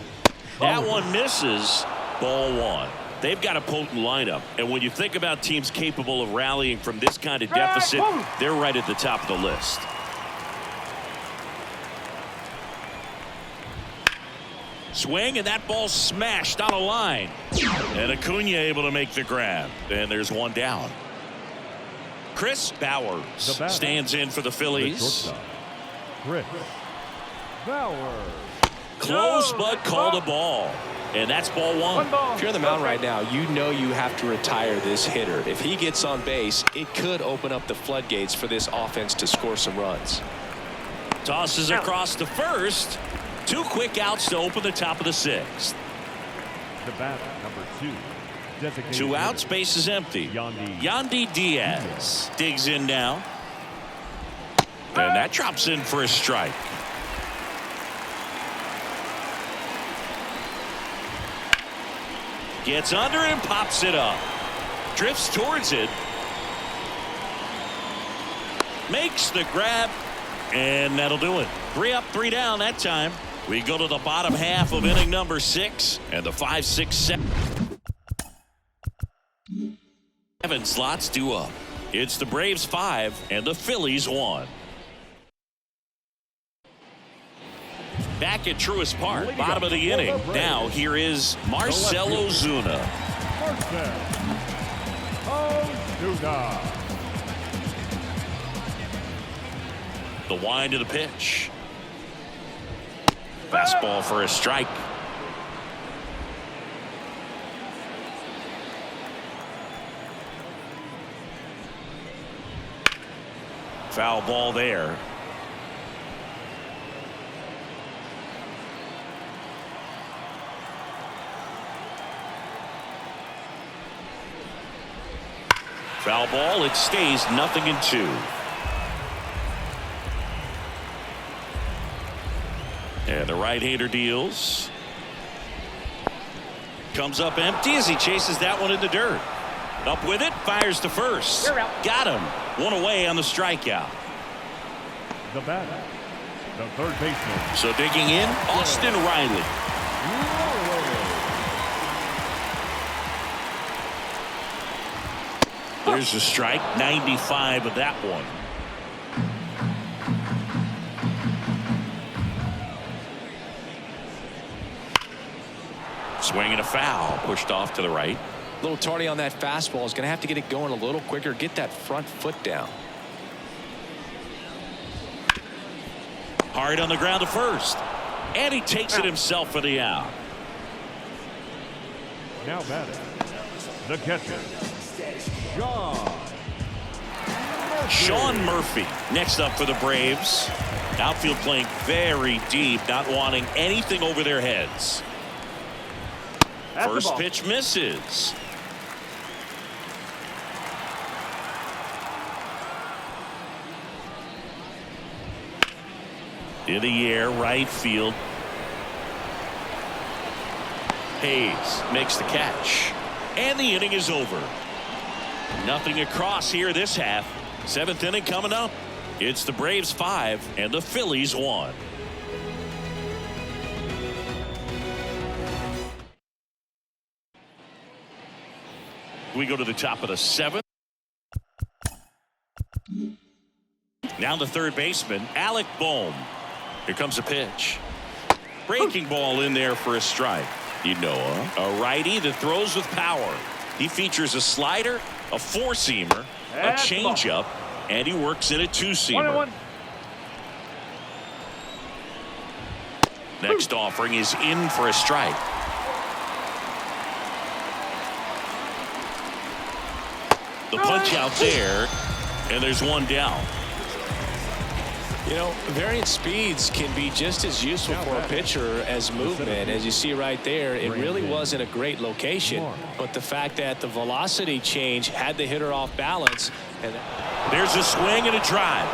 That one misses. Ball 1. They've got a potent lineup, and when you think about teams capable of rallying from this kind of deficit, they're right at the top of the list. Swing, and that ball smashed on a line. And Acuna able to make the grab. And there's one down. Chris Bowers stands in for the Phillies. Chris Bowers. Close but called a ball. And that's ball 1. If you're on the mound right now, you know you have to retire this hitter. If he gets on base, it could open up the floodgates for this offense to score some runs. Tosses across to first. 2 quick outs to open the top of the 6th. The bat, number 2. Designated 2 outs, base is empty. Yandy Diaz digs in now. And that drops in for a strike. Gets under and pops it up. Drifts towards it. Makes the grab, and that'll do it. 3 up, 3 down that time. We go to the bottom half of inning number 6, and the 5, 6, 7 slots due up. It's the Braves 5 and the Phillies 1. Back at Truist Park, bottom of the inning. Now here is Marcell Ozuna. The wind of the pitch. Fastball for a strike. Foul ball there. Foul ball. It stays 0-2. And the right-hander deals. Comes up empty as he chases that one in the dirt. Up with it, fires to first. Got him. One away on the strikeout. The batter, the third baseman. So digging in, Austin Riley. There's a strike, 95 of that one. Swinging a foul, pushed off to the right. A little tardy on that fastball. Is going to have to get it going a little quicker. Get that front foot down. Hard on the ground to first. And he takes it himself for the out. Now batting, the catcher, Sean Murphy next up for the Braves. Outfield playing very deep, not wanting anything over their heads. First pitch misses. In the air, right field. Hayes makes the catch. And the inning is over. Nothing across here this half. 7th inning coming up. It's the Braves 5 and the Phillies 1. We go to the top of the 7th. Now the third baseman, Alec Bohm. Here comes a pitch. Breaking ball in there for a strike. A righty that throws with power. He features a slider, a four-seamer, a changeup, and he works in a two-seamer. Next offering is in for a strike. The punch out there, and there's one down. Variant speeds can be just as useful for a pitcher as movement. As you see right there, it really wasn't a great location, but the fact that the velocity change had the hitter off balance. And there's a swing and a drive.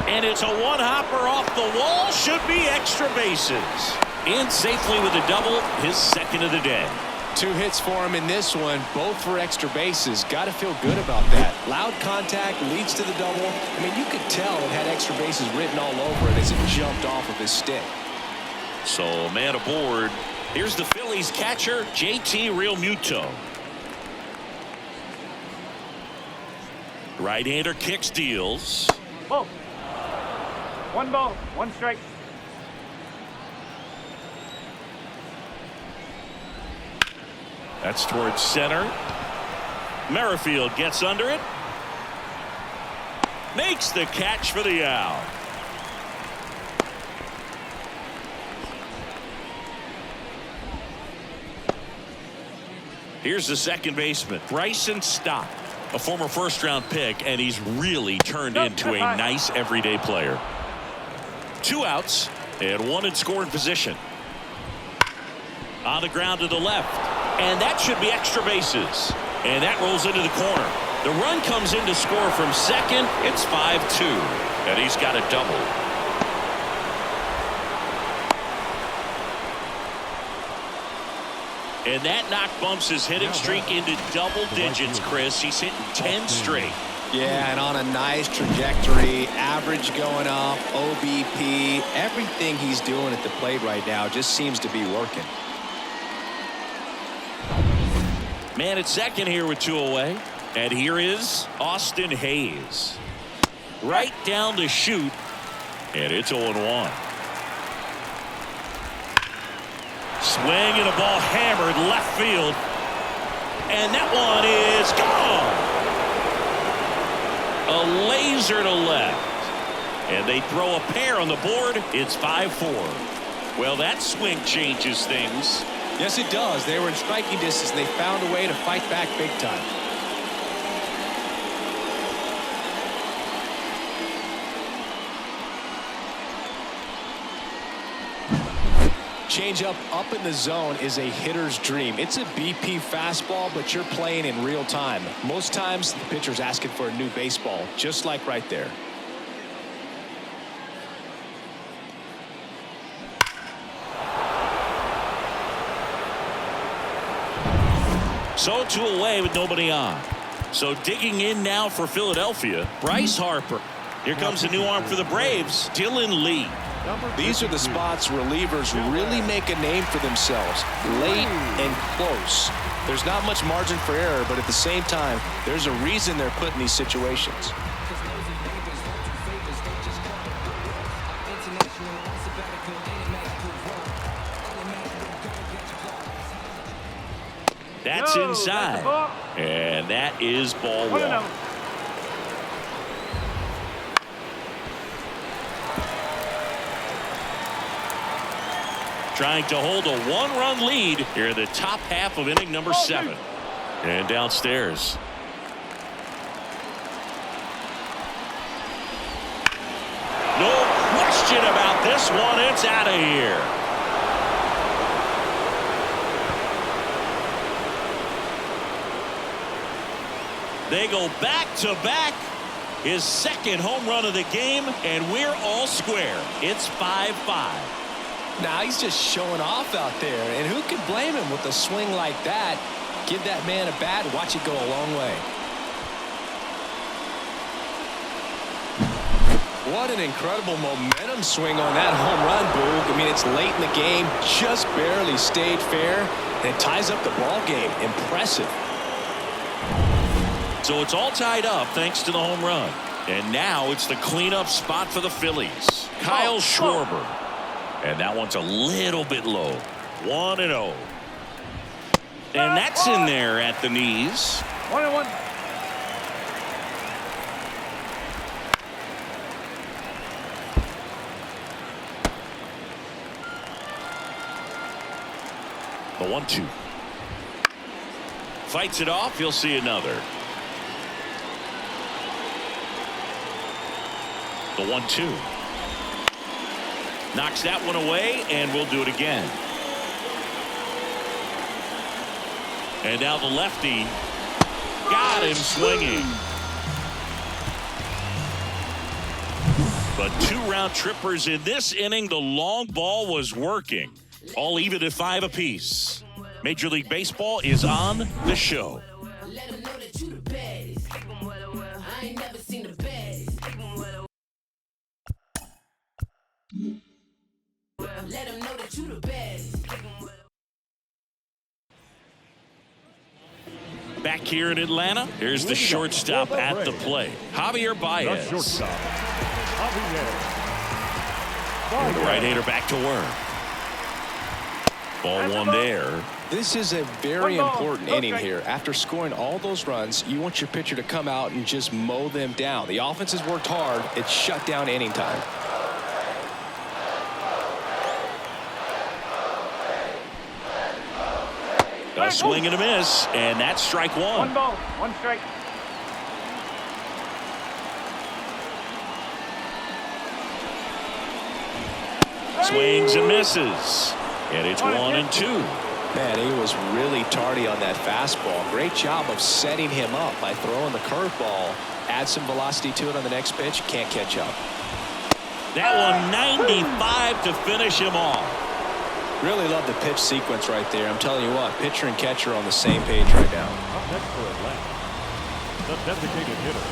And it's a one-hopper off the wall. Should be extra bases. In safely with a double, his second of the day. 2 hits for him in this one, both for extra bases. Got to feel good about that. Loud contact leads to the double. I mean, you could tell it had extra bases written all over it as it jumped off of his stick. So, man aboard. Here's the Phillies catcher, JT Realmuto. Right-hander kicks, deals. Ball. 1 ball, 1 strike. That's towards center. Merrifield gets under it. Makes the catch for the out. Here's the second baseman, Bryson Stott, a former first-round pick, and he's really turned into a nice everyday player. 2 outs and 1 in scoring position. On the ground to the left. And that should be extra bases. And that rolls into the corner. The run comes in to score from second. It's 5-2. And he's got a double. And that knock bumps his hitting streak into double digits, Chris. He's hitting 10 straight. Yeah, and on a nice trajectory, average going up, OBP, everything he's doing at the plate right now just seems to be working. Man at second here with 2 away. And here is Austin Hayes. Right down to shoot. And it's 0-1. Swing and a ball hammered left field. And that one is gone. A laser to left. And they throw a pair on the board. It's 5-4. Well, that swing changes things. Yes, it does. They were in striking distance, and they found a way to fight back big time. Changeup up in the zone is a hitter's dream. It's a BP fastball, but you're playing in real time. Most times, the pitcher's asking for a new baseball, just like right there. So 2 away with nobody on. So digging in now for Philadelphia, Bryce Harper. Here comes a new arm for the Braves, Dylan Lee. These are the spots relievers really make a name for themselves, late and close. There's not much margin for error, but at the same time, there's a reason they're put in these situations. That's inside. And that is ball 1. Trying to hold a 1-run lead here in the top half of inning number 7. And downstairs. No question about this one. It's out of here. They go back-to-back. His second home run of the game, and we're all square. It's 5-5. Now he's just showing off out there, and who can blame him with a swing like that? Give that man a bat, watch it go a long way. What an incredible momentum swing on that home run, Boog. I mean, it's late in the game, just barely stayed fair, and it ties up the ball game. Impressive. So it's all tied up thanks to the home run. And now it's the cleanup spot for the Phillies. Kyle Schwarber. And that one's a little bit low. 1-0. And that's in there at the knees. 1-1. The 1-2. Fights it off. You'll see another. The 1-2. Knocks that one away, and we'll do it again. And now the lefty got him swinging. But 2 round trippers in this inning. The long ball was working. All even at 5 apiece. Major League Baseball is on the show. Let them know that you the best. Back here in Atlanta, here's the shortstop at the plate, Javier Baez. The shortstop, Javier. The right-hander back to work. Ball 1 there. This is a very important inning here. After scoring all those runs, you want your pitcher to come out and just mow them down. The offense has worked hard. It's shut down inning time. A swing and a miss, and that's strike 1. 1 ball, 1 strike. Swings and misses, and it's 1-2. Man, he was really tardy on that fastball. Great job of setting him up by throwing the curveball. Add some velocity to it on the next pitch. Can't catch up. That one 95 to finish him off. Really love the pitch sequence right there. I'm telling you what, pitcher and catcher are on the same page right now. Up next for Atlanta, the designated hitter,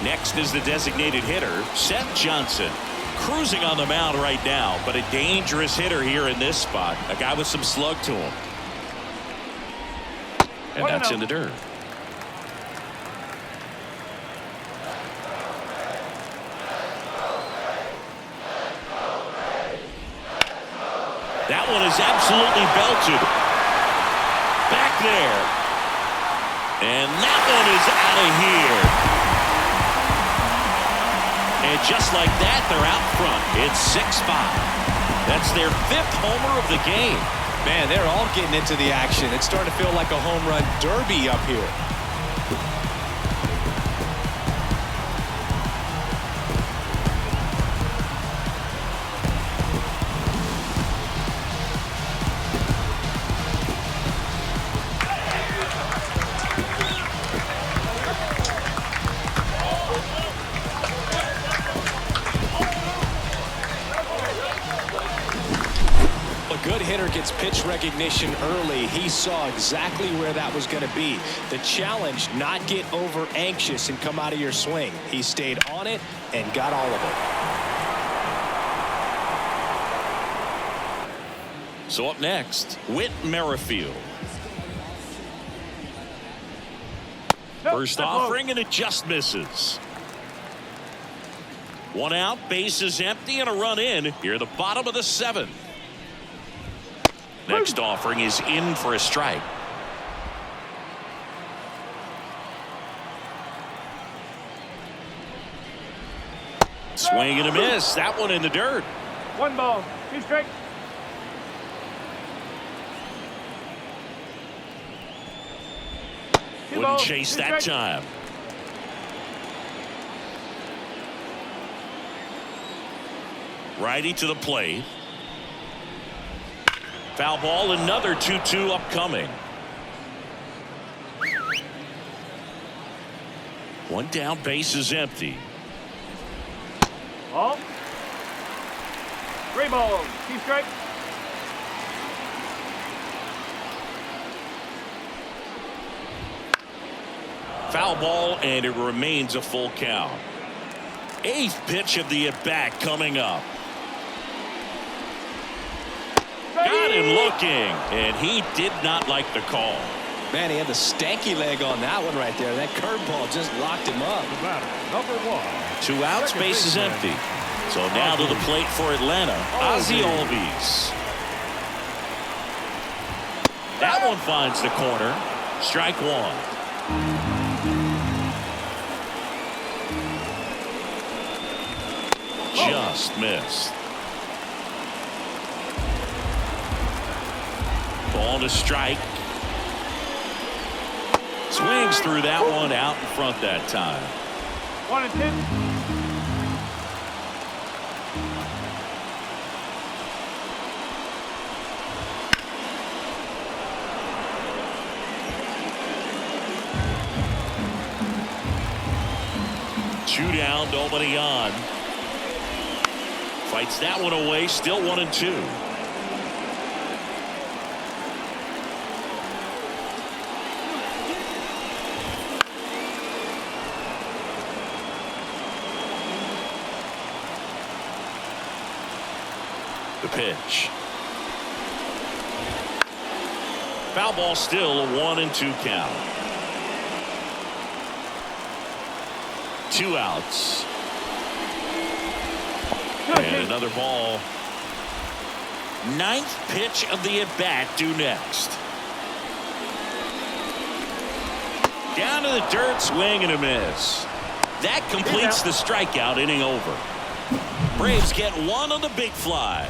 Next is the designated hitter, Seth Johnson. Cruising on the mound right now, but a dangerous hitter here in this spot. A guy with some slug to him. And that's in the dirt. That one is absolutely belted. Back there. And that one is out of here. And just like that, they're out front. It's 6-5. That's their 5th homer of the game. Man, they're all getting into the action. It's starting to feel like a home run derby up here. Gets pitch recognition early. He saw exactly where that was going to be. The challenge, not get over anxious and come out of your swing. He stayed on it and got all of it. So up next, Whit Merrifield. First offering and it just misses. 1 out, bases empty and a run in here at the bottom of the 7th. Next offering is in for a strike. Swing and a miss. That one in the dirt. 1 ball, 2 strikes. Wouldn't chase that time. Righty to the plate. Foul ball, another 2-2 upcoming. 1 down, base is empty. Ball. 3 balls, 2 strikes. Foul ball, and it remains a full count. 8th pitch of the at-bat coming up. Got him looking, and he did not like the call. Man, he had the stanky leg on that one right there. That curveball just locked him up. Number 1. 2 outs, base is empty. So now to the plate for Atlanta, Ozzie Albies. That one finds the corner. Strike 1. Just missed. Ball to strike. Swings through that one, out in front that time. 1 and 2. Two down, nobody on. Fights that one away, still 1 and 2. The pitch. Foul ball, still a 1 and 2 count. 2 outs. And another ball. 9th pitch of the at-bat due next. Down to the dirt, swing and a miss. That completes the strikeout, inning over. Braves get 1 on the big fly.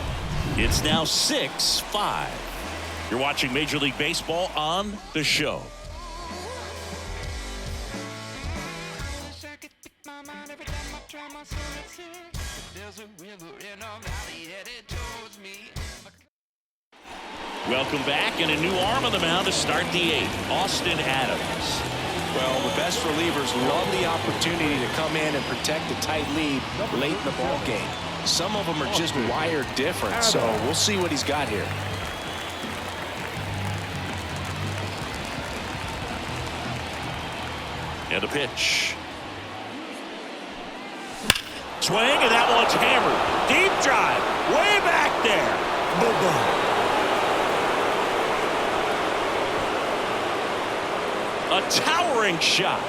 It's now 6-5. You're watching Major League Baseball on The Show. Welcome back, and a new arm on the mound to start the 8th, Austin Adams. Well, the best relievers love the opportunity to come in and protect a tight lead late in the ball game. Some of them are just wired different, so we'll see what he's got here. And a pitch. swing, and that one's hammered. Deep drive, way back there. A towering shot.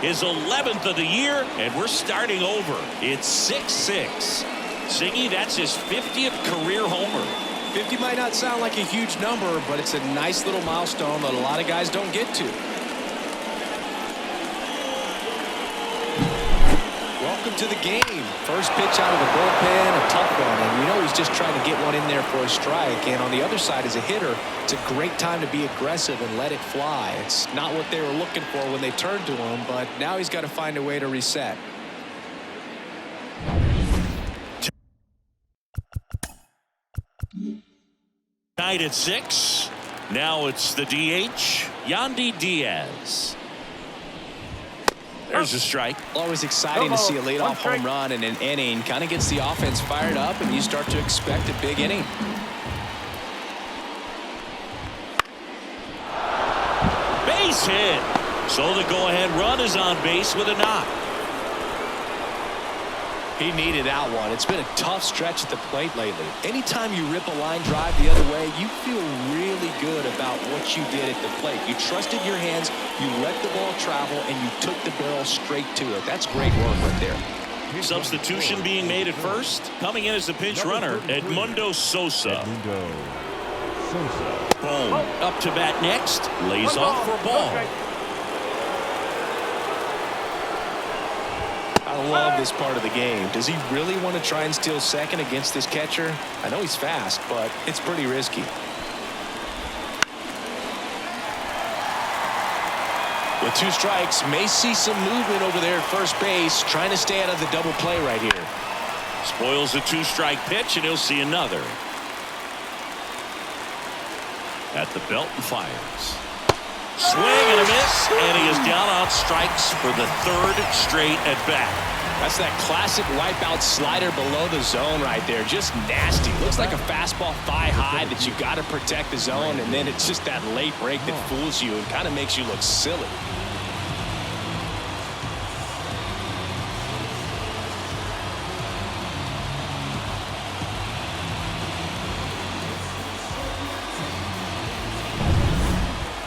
His 11th of the year, and we're starting over. It's 6-6. Siggy, that's his 50th career homer. 50 might not sound like a huge number, but it's a nice little milestone that a lot of guys don't get to. Welcome to the game. First pitch out of the bullpen, a tough one, and you know he's just trying to get one in there for a strike. And on the other side, as a hitter, it's a great time to be aggressive and let it fly. It's not what they were looking for when they turned to him, but now he's got to find a way to reset. Tied at 6. Now it's the DH, Yandy Diaz. There's a strike. Always exciting to see a leadoff home run in an inning. Kind of gets the offense fired up, and you start to expect a big inning. Base hit. So the go-ahead run is on base with a knock. He needed that one. It's been a tough stretch at the plate lately. Anytime you rip a line drive the other way, you feel really good about what you did at the plate. You trusted your hands, you let the ball travel, and you took the barrel straight to it. That's great work right there. Substitution being made at first. Coming in as the pinch runner, Edmundo Sosa. Boom. Up to bat next. Lays off for a ball. I love this part of the game. Does he really want to try and steal second against this catcher? I know he's fast, but it's pretty risky. With 2 strikes, may see some movement over there at first base, trying to stay out of the double play right here. Spoils a 2-strike pitch, and he'll see another. At the belt and fires. Swing and a miss, and he is down on strikes for the 3rd straight at bat. That's that classic wipeout slider below the zone right there. Just nasty. Looks like a fastball thigh high that you got to protect the zone, and then it's just that late break that fools you and kind of makes you look silly.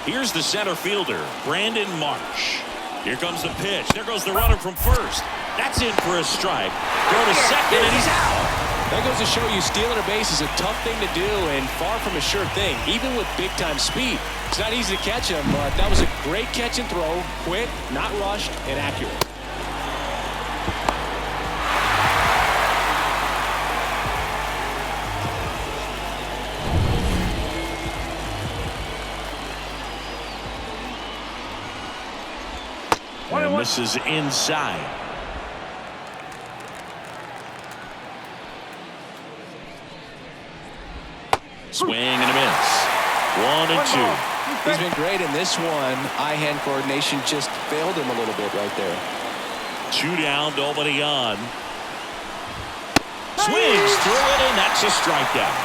Here's the center fielder, Brandon Marsh. Here comes the pitch. There goes the runner from first. That's in for a strike. Go to second, and he's out. That goes to show you stealing a base is a tough thing to do and far from a sure thing, even with big-time speed. It's not easy to catch him, but that was a great catch and throw. Quick, not rushed, and accurate. And this is inside. Swing and a miss. 1-2. He's been great in this one. Eye-hand coordination just failed him a little bit right there. 2 down, nobody on. Swings through it, and that's a strikeout.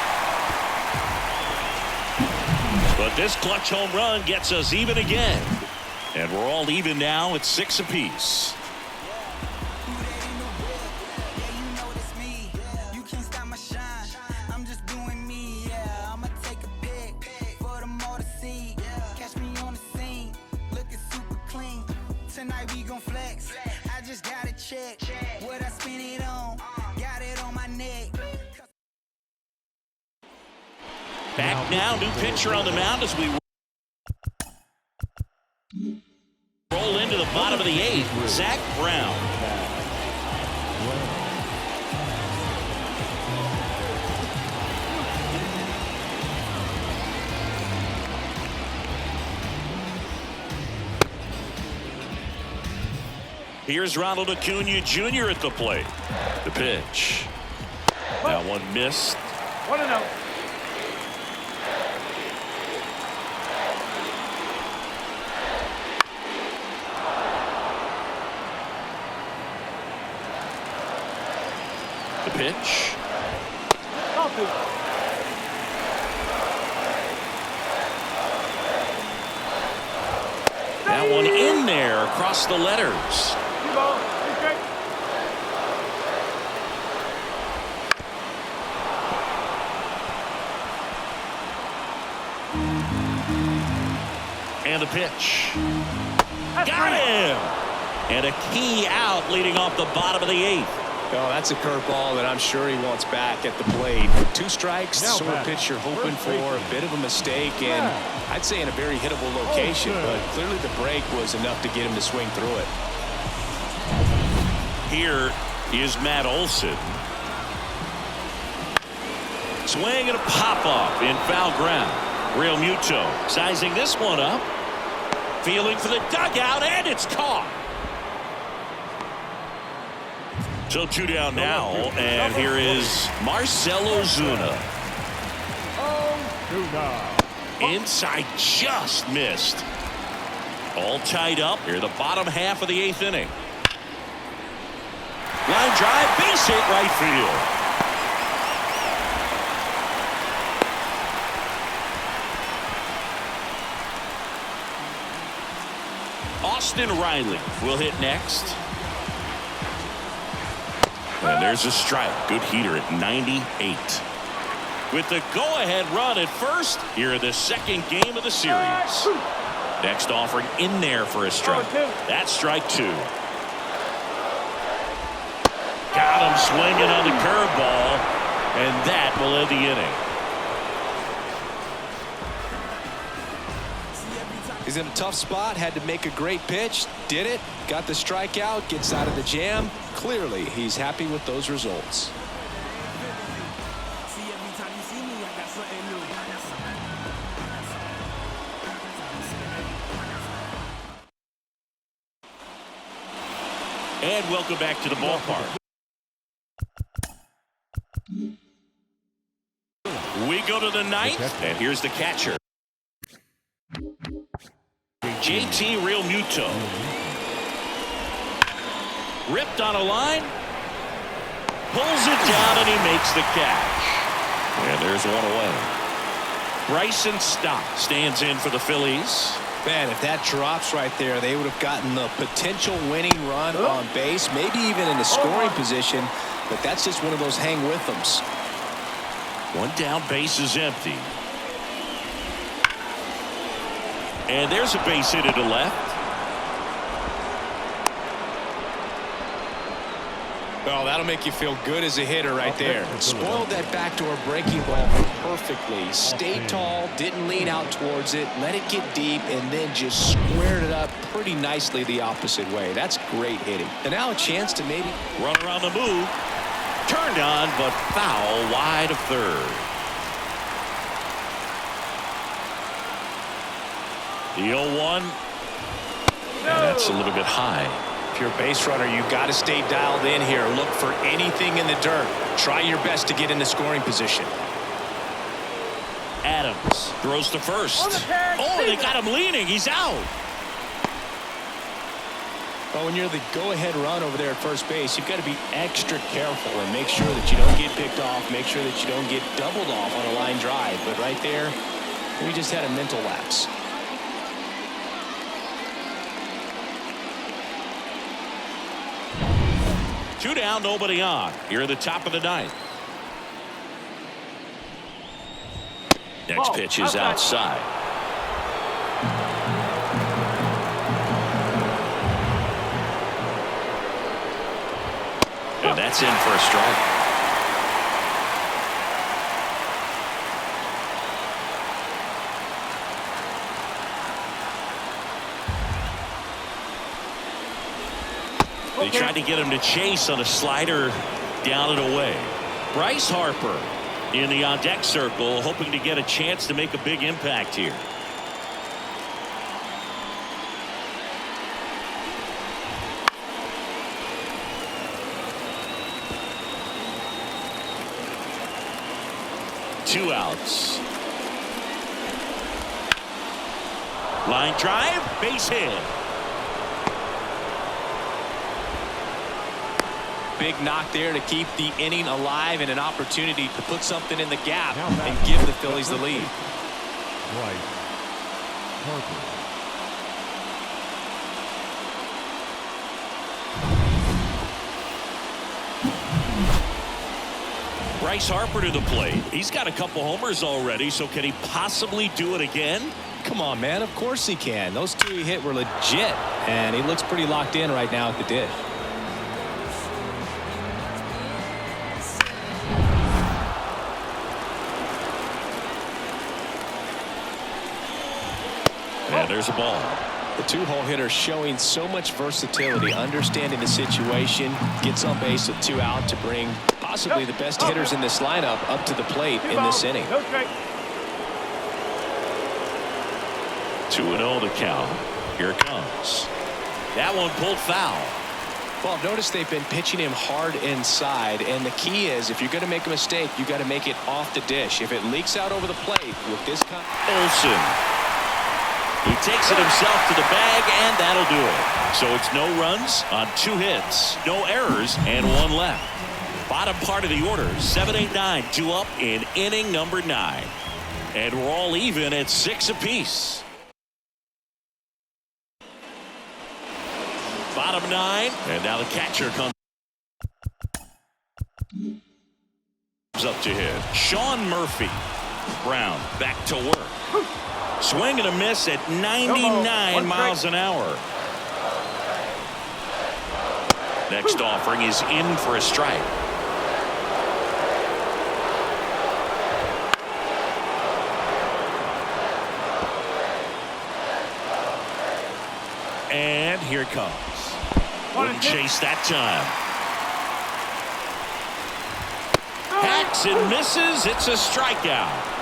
But this clutch home run gets us even again. And we're all even now at 6 apiece. Tonight we gon' flex. I just gotta check what I spend it on. Got it on my neck. Back now, new pitcher on the mound as we roll into the bottom of the 8th. Zach Brown. Here's Ronald Acuna Jr. at the plate. The pitch. That one missed. 1-0. The pitch. That one in there across the letters. And the pitch. Got him! And a key out leading off the bottom of the 8th. Oh, that's a curveball that I'm sure he wants back at the plate. 2 strikes, the sort of pitch you're hoping for, a bit of a mistake, and I'd say in a very hittable location, but clearly the break was enough to get him to swing through it. Here is Matt Olson. Swing and a pop-off in foul ground. Real Muto sizing this one up. Feeling for the dugout, and it's caught. So 2 down now, and here is Marcell Ozuna. Inside, just missed. All tied up. Here, the bottom half of the 8th inning. Line drive, base hit, right field. Austin Riley will hit next. And there's a strike. Good heater at 98. With the go-ahead run at first, here in the 2nd game of the series. Next offering in there for a strike. That's strike 2. Got him swinging on the curveball, and that will end the inning. He's in a tough spot, had to make a great pitch, did it, got the strikeout, gets out of the jam. Clearly, he's happy with those results. And welcome back to the ballpark. We go to the 9th, and here's the catcher. JT Real Muto. Ripped on a line. Pulls it down, and he makes the catch. And there's one away. Bryson Stott stands in for the Phillies. Man, if that drops right there, they would have gotten the potential winning run on base, maybe even in a scoring position, but that's just one of those hang with thems. 1 down, base is empty. And there's a base hit to left. Well, that'll make you feel good as a hitter right there. Spoiled that backdoor breaking ball perfectly. Stayed tall, didn't lean out towards it, let it get deep, and then just squared it up pretty nicely the opposite way. That's great hitting. And now a chance to maybe run around the move. Turned on, but foul wide of third. The 0-1. And that's a little bit high. If you're a base runner, you've got to stay dialed in here. Look for anything in the dirt. Try your best to get into scoring position. Adams throws to first. Oh, they got him leaning. He's out. Well, when you're the go-ahead run over there at first base, you've got to be extra careful and make sure that you don't get picked off, make sure that you don't get doubled off on a line drive. But right there, we just had a mental lapse. Two down, nobody on. Here at the top of the 9th. Next pitch is outside. And that's in for a strike. They tried to get him to chase on a slider down and away. Bryce Harper in the on-deck circle, hoping to get a chance to make a big impact here. Two outs. Line drive, base hit. Big knock there to keep the inning alive and an opportunity to put something in the gap and give the Phillies the lead. Right. Harper. Bryce Harper to the plate. He's got a couple homers already, so can he possibly do it again? Come on, man. Of course he can. Those two he hit were legit, and he looks pretty locked in right now at the dish. And there's a ball. The two-hole hitter showing so much versatility, understanding the situation, gets on base with 2 out to bring possibly the best hitters in this lineup up to the plate in this inning. 2-0 to count. Here it comes. That one pulled foul. Well, notice they've been pitching him hard inside, and the key is if you're going to make a mistake, you got to make it off the dish. If it leaks out over the plate with this kind. Olsen. He takes it himself to the bag, and that'll do it. So it's no runs on 2 hits, no errors, and 1 left. Bottom part of the order, 7-8-9, 2 up in inning number 9. And we're all even at 6 apiece. Bottom 9, and now the catcher comes up to hit. Sean Murphy. Brown back to work. Swing and a miss at 99 miles an hour. Next offering is in for a strike. And here it comes. Wouldn't chase that time. Hacks and misses. It's a strikeout.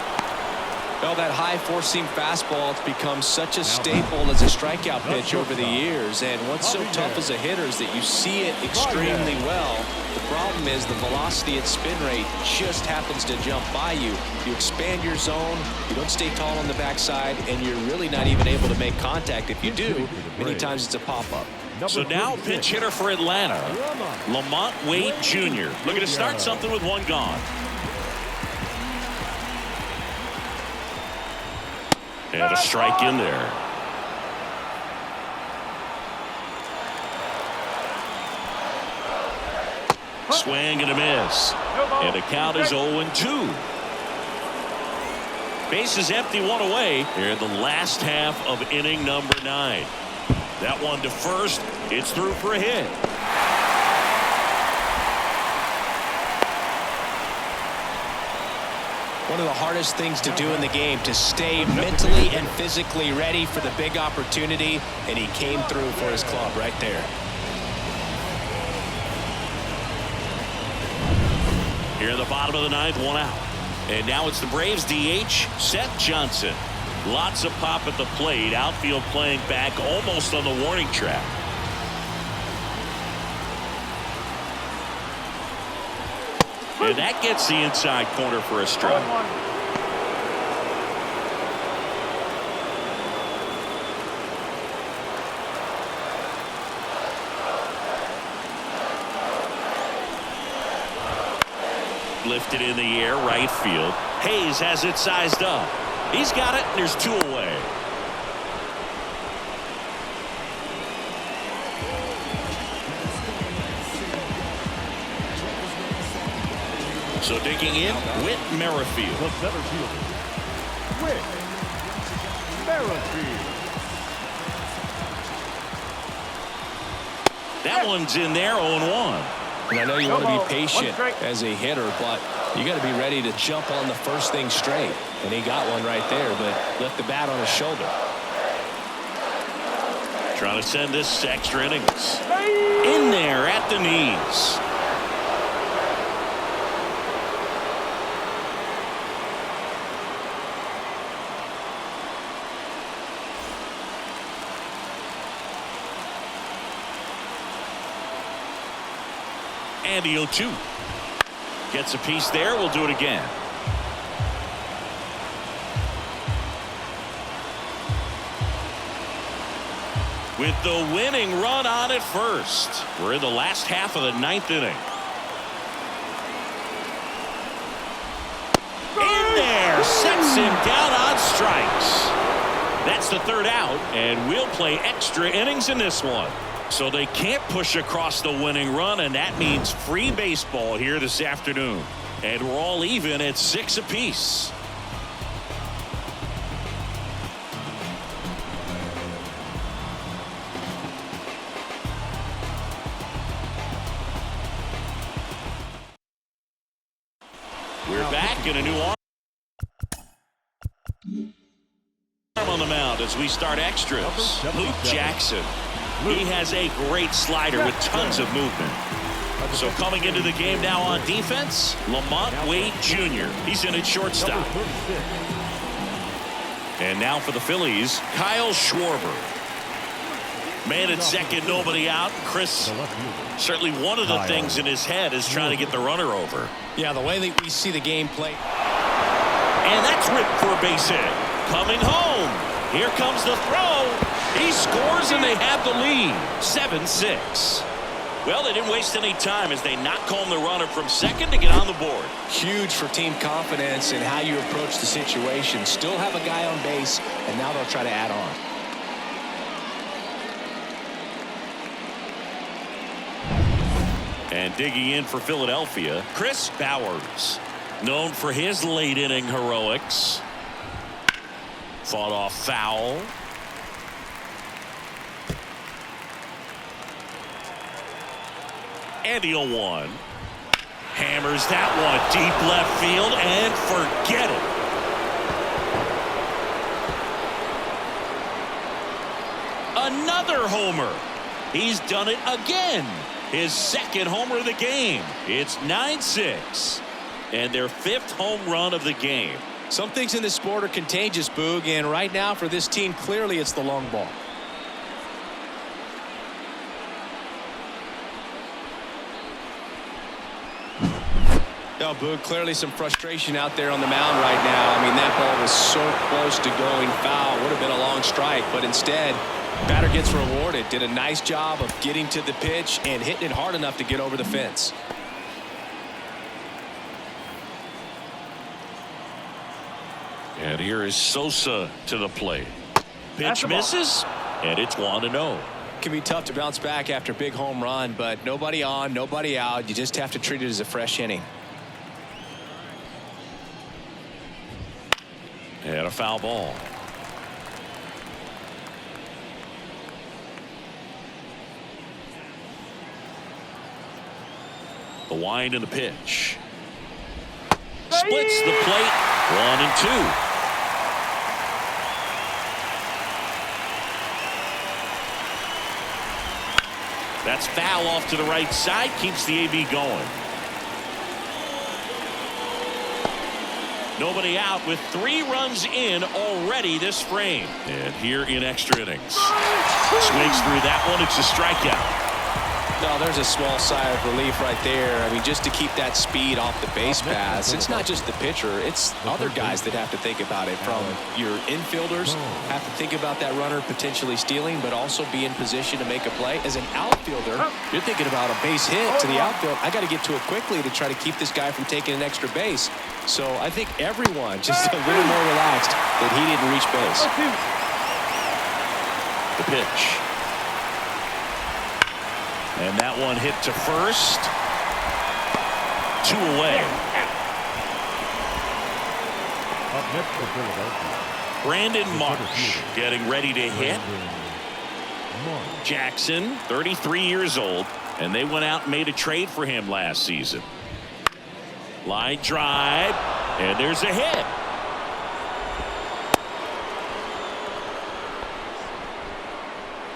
Well, that high four-seam fastball has become such a staple as a strikeout pitch over the years. And what's so tough as a hitter is that you see it extremely well. The problem is the velocity and spin rate just happens to jump by you. You expand your zone, you don't stay tall on the backside, and you're really not even able to make contact. If you do, many times it's a pop-up. So now pinch hitter for Atlanta, Lamont Wade Jr. Looking to start something with 1 gone. And a strike in there. Swing and a miss. And the count is 0-2. Bases empty, 1 away here in the last half of inning number 9. That one to first. It's through for a hit. One of the hardest things to do in the game, to stay mentally and physically ready for the big opportunity, and he came through for his club right there. Here in the bottom of the 9th, 1 out. And now it's the Braves DH, Seth Johnson. Lots of pop at the plate. Outfield playing back almost on the warning track. And that gets the inside corner for a strike. Lifted in the air, right field. Hayes has it sized up. He's got it, and there's 2 away. So digging in, Whit Merrifield. The center fielder, Whit Merrifield. That one's in there, 0-1. And I know you want to be patient as a hitter, but you got to be ready to jump on the first thing straight. And he got one right there, but left the bat on his shoulder. Trying to send this extra innings. In there at the knees. And the 0-2. Gets a piece there. We'll do it again. With the winning run on at first. We're in the last half of the 9th inning. In there. Sets him down on strikes. That's the 3rd out. And we'll play extra innings in this one. So they can't push across the winning run, and that means free baseball here this afternoon. And we're all even at 6 apiece. We're back in a new arm on the mound as we start extras. Luke Jackson. He has a great slider with tons of movement. So coming into the game now on defense, Lamont Wade Jr. He's in at shortstop. And now for the Phillies, Kyle Schwarber. Man at second, nobody out. Chris, certainly one of the things in his head is trying to get the runner over. Yeah, the way that we see the game play. And that's ripped for a base hit. Coming home. Here comes the throw. He scores and they have the lead. 7-6. Well, they didn't waste any time as they knock home the runner from second to get on the board. Huge for team confidence in how you approach the situation. Still have a guy on base, and now they'll try to add on. And digging in for Philadelphia, Chris Bowers. Known for his late inning heroics. Fought off foul. And the 0-1. Hammers that one deep left field and forget it. Another homer. He's done it again. His second homer of the game. It's 9-6. And their 5th home run of the game. Some things in this sport are contagious, Boog, and right now for this team, clearly it's the long ball. No, Boog, clearly some frustration out there on the mound right now. I mean, that ball was so close to going foul. Would have been a long strike, but instead, batter gets rewarded. Did a nice job of getting to the pitch and hitting it hard enough to get over the fence. And here is Sosa to the plate. Pitch misses, and it's 1-0. It can be tough to bounce back after a big home run, but nobody on, nobody out. You just have to treat it as a fresh inning. And a foul ball. The wind and the pitch. Splits the plate. 1-2. That's foul off to the right side. Keeps the AB going. Nobody out with 3 runs in already this frame. And here in extra innings. Swings through that one. It's a strikeout. No, there's a small sigh of relief right there. I mean, just to keep that speed off the base paths. It's not just the pitcher. It's other guys that have to think about it. From your infielders have to think about that runner potentially stealing, but also be in position to make a play. As an outfielder, you're thinking about a base hit to the outfield. I got to get to it quickly to try to keep this guy from taking an extra base. So I think everyone just a little more relaxed that he didn't reach base. The pitch. And that one hit to first. 2 away. Up next for Philadelphia, Brandon Marsh getting ready to hit. Jackson, 33 years old, and they went out and made a trade for him last season. Line drive, and there's a hit.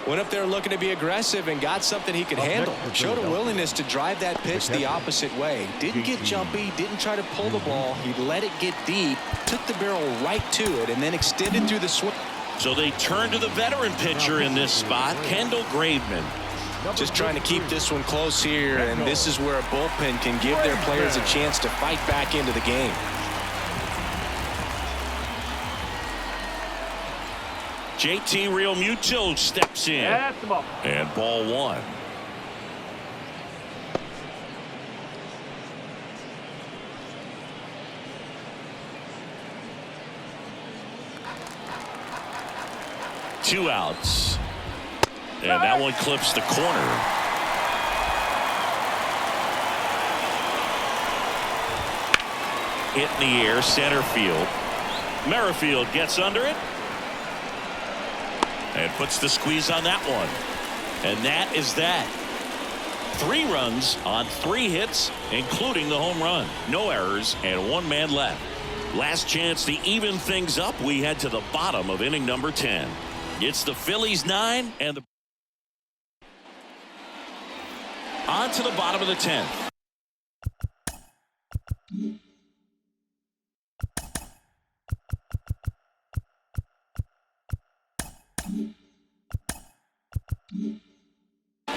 Went up there looking to be aggressive and got something he could handle. Showed a willingness to drive that pitch the opposite way. Didn't get jumpy, didn't try to pull the ball. He let it get deep, took the barrel right to it, and then extended through the swing. So they turn to the veteran pitcher in this spot, Kendall Graveman. Just trying to keep this one close here, and this is where a bullpen can give their players a chance to fight back into the game. JT Realmuto steps in. That's the ball. And ball 1. Two outs. And that one clips the corner. hit in the air, center field. Merrifield gets under it and puts the squeeze on that one. And that is that. 3 runs on 3 hits, including the home run. No errors and 1 man left. Last chance to even things up. We head to the bottom of inning number 10. It's the Phillies 9 and on to the bottom of the 10th.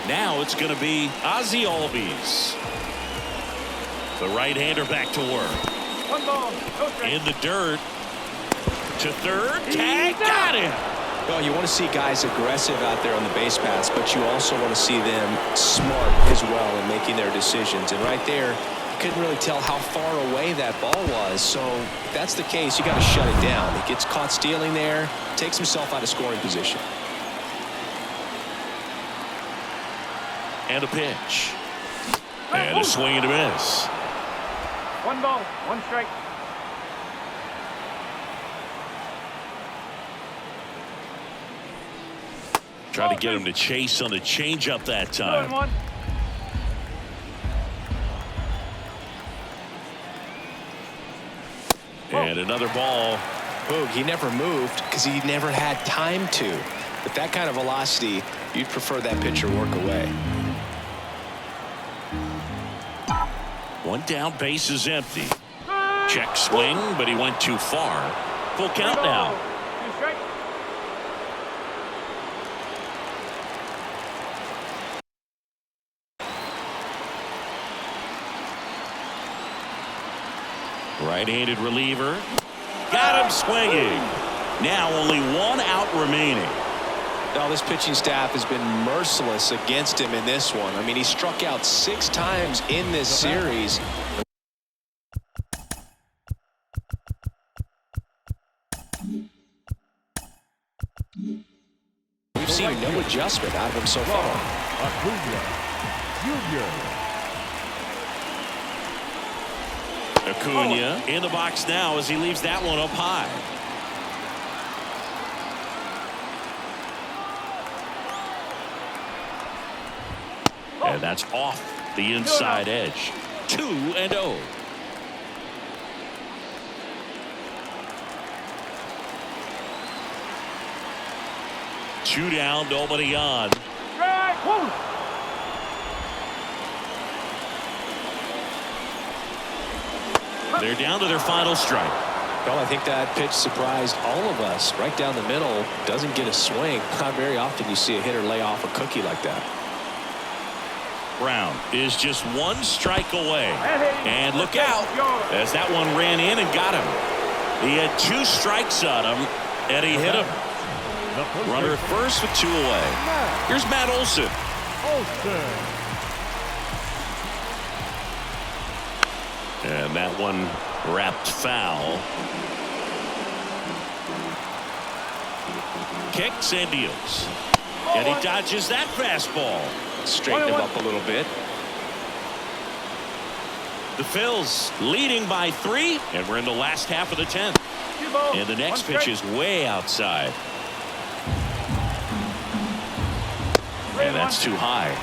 Now it's going to be Ozzie Albies. The right-hander back to work. 1 ball, no strike. In the dirt. To third. Tag. Got him. Well, you want to see guys aggressive out there on the base paths, but you also want to see them smart as well in making their decisions. And right there, you couldn't really tell how far away that ball was. So if that's the case, you got to shut it down. He gets caught stealing there, takes himself out of scoring position. And a pitch. And a swing and a miss. 1 ball, 1 strike. Try to get him to chase on the changeup that time. 2-1. And another ball. Boog, he never moved because he never had time to. With that kind of velocity, you'd prefer that pitcher work away. 1 down, base is empty. Check swing, but he went too far. Full count now. 2 strike. Right-handed reliever. Got him swinging. Now only 1 out remaining. Now this pitching staff has been merciless against him in this one. I mean, he struck out 6 times in this series. We've seen no adjustment out of him so far. Acuna in the box now as he leaves that one up high. And that's off the inside edge. 2-0. Two down, nobody on. Strike. Woo. They're down to their final strike. Well, I think that pitch surprised all of us. Right down the middle, doesn't get a swing. Not very often you see a hitter lay off a cookie like that. Brown is just 1 strike away. And look out as that one ran in and got him. He had 2 strikes on him and he hit him. Runner at first with 2 away. Here's Matt Olson. And that one wrapped foul. Kicks and deals. And he dodges that fastball. Straighten him up a little bit. The Phils leading by 3, and we're in the last half of the 10th. And the next pitch is way outside. And that's too high.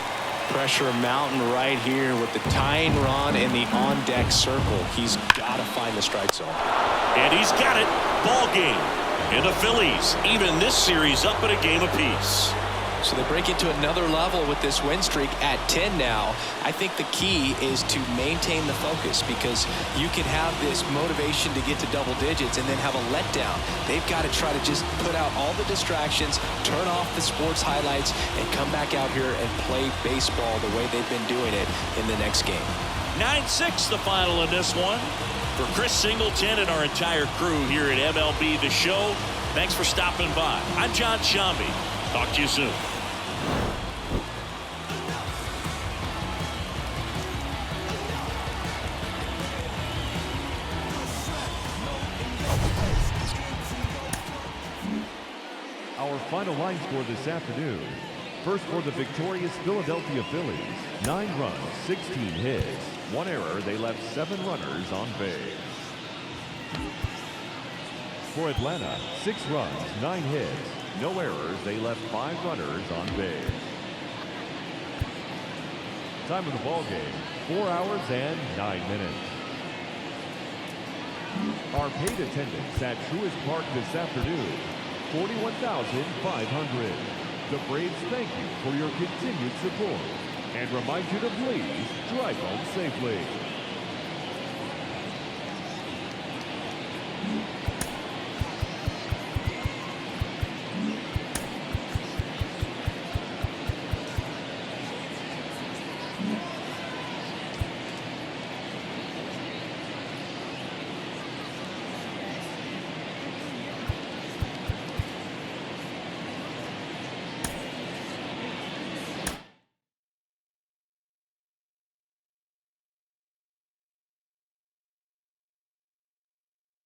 Pressure mountain right here with the tying run in the on-deck circle. He's got to find the strike zone. And he's got it. Ball game. And the Phillies even this series up at a game apiece. So they break into another level with this win streak at 10 now. I think the key is to maintain the focus because you can have this motivation to get to double digits and then have a letdown. They've got to try to just put out all the distractions, turn off the sports highlights, and come back out here and play baseball the way they've been doing it in the next game. 9-6 the final in this one. For Chris Singleton and our entire crew here at MLB The Show, thanks for stopping by. I'm John Shambi. Talk to you soon. Our final line score this afternoon. First for the victorious Philadelphia Phillies. 9 runs, 16 hits. 1 error. They left 7 runners on base. For Atlanta, 6 runs, 9 hits, no errors. They left 5 runners on base. Time of the ball game, 4 hours and 9 minutes. Our paid attendance at Truist Park this afternoon, 41,500. The Braves thank you for your continued support and remind you to please drive home safely.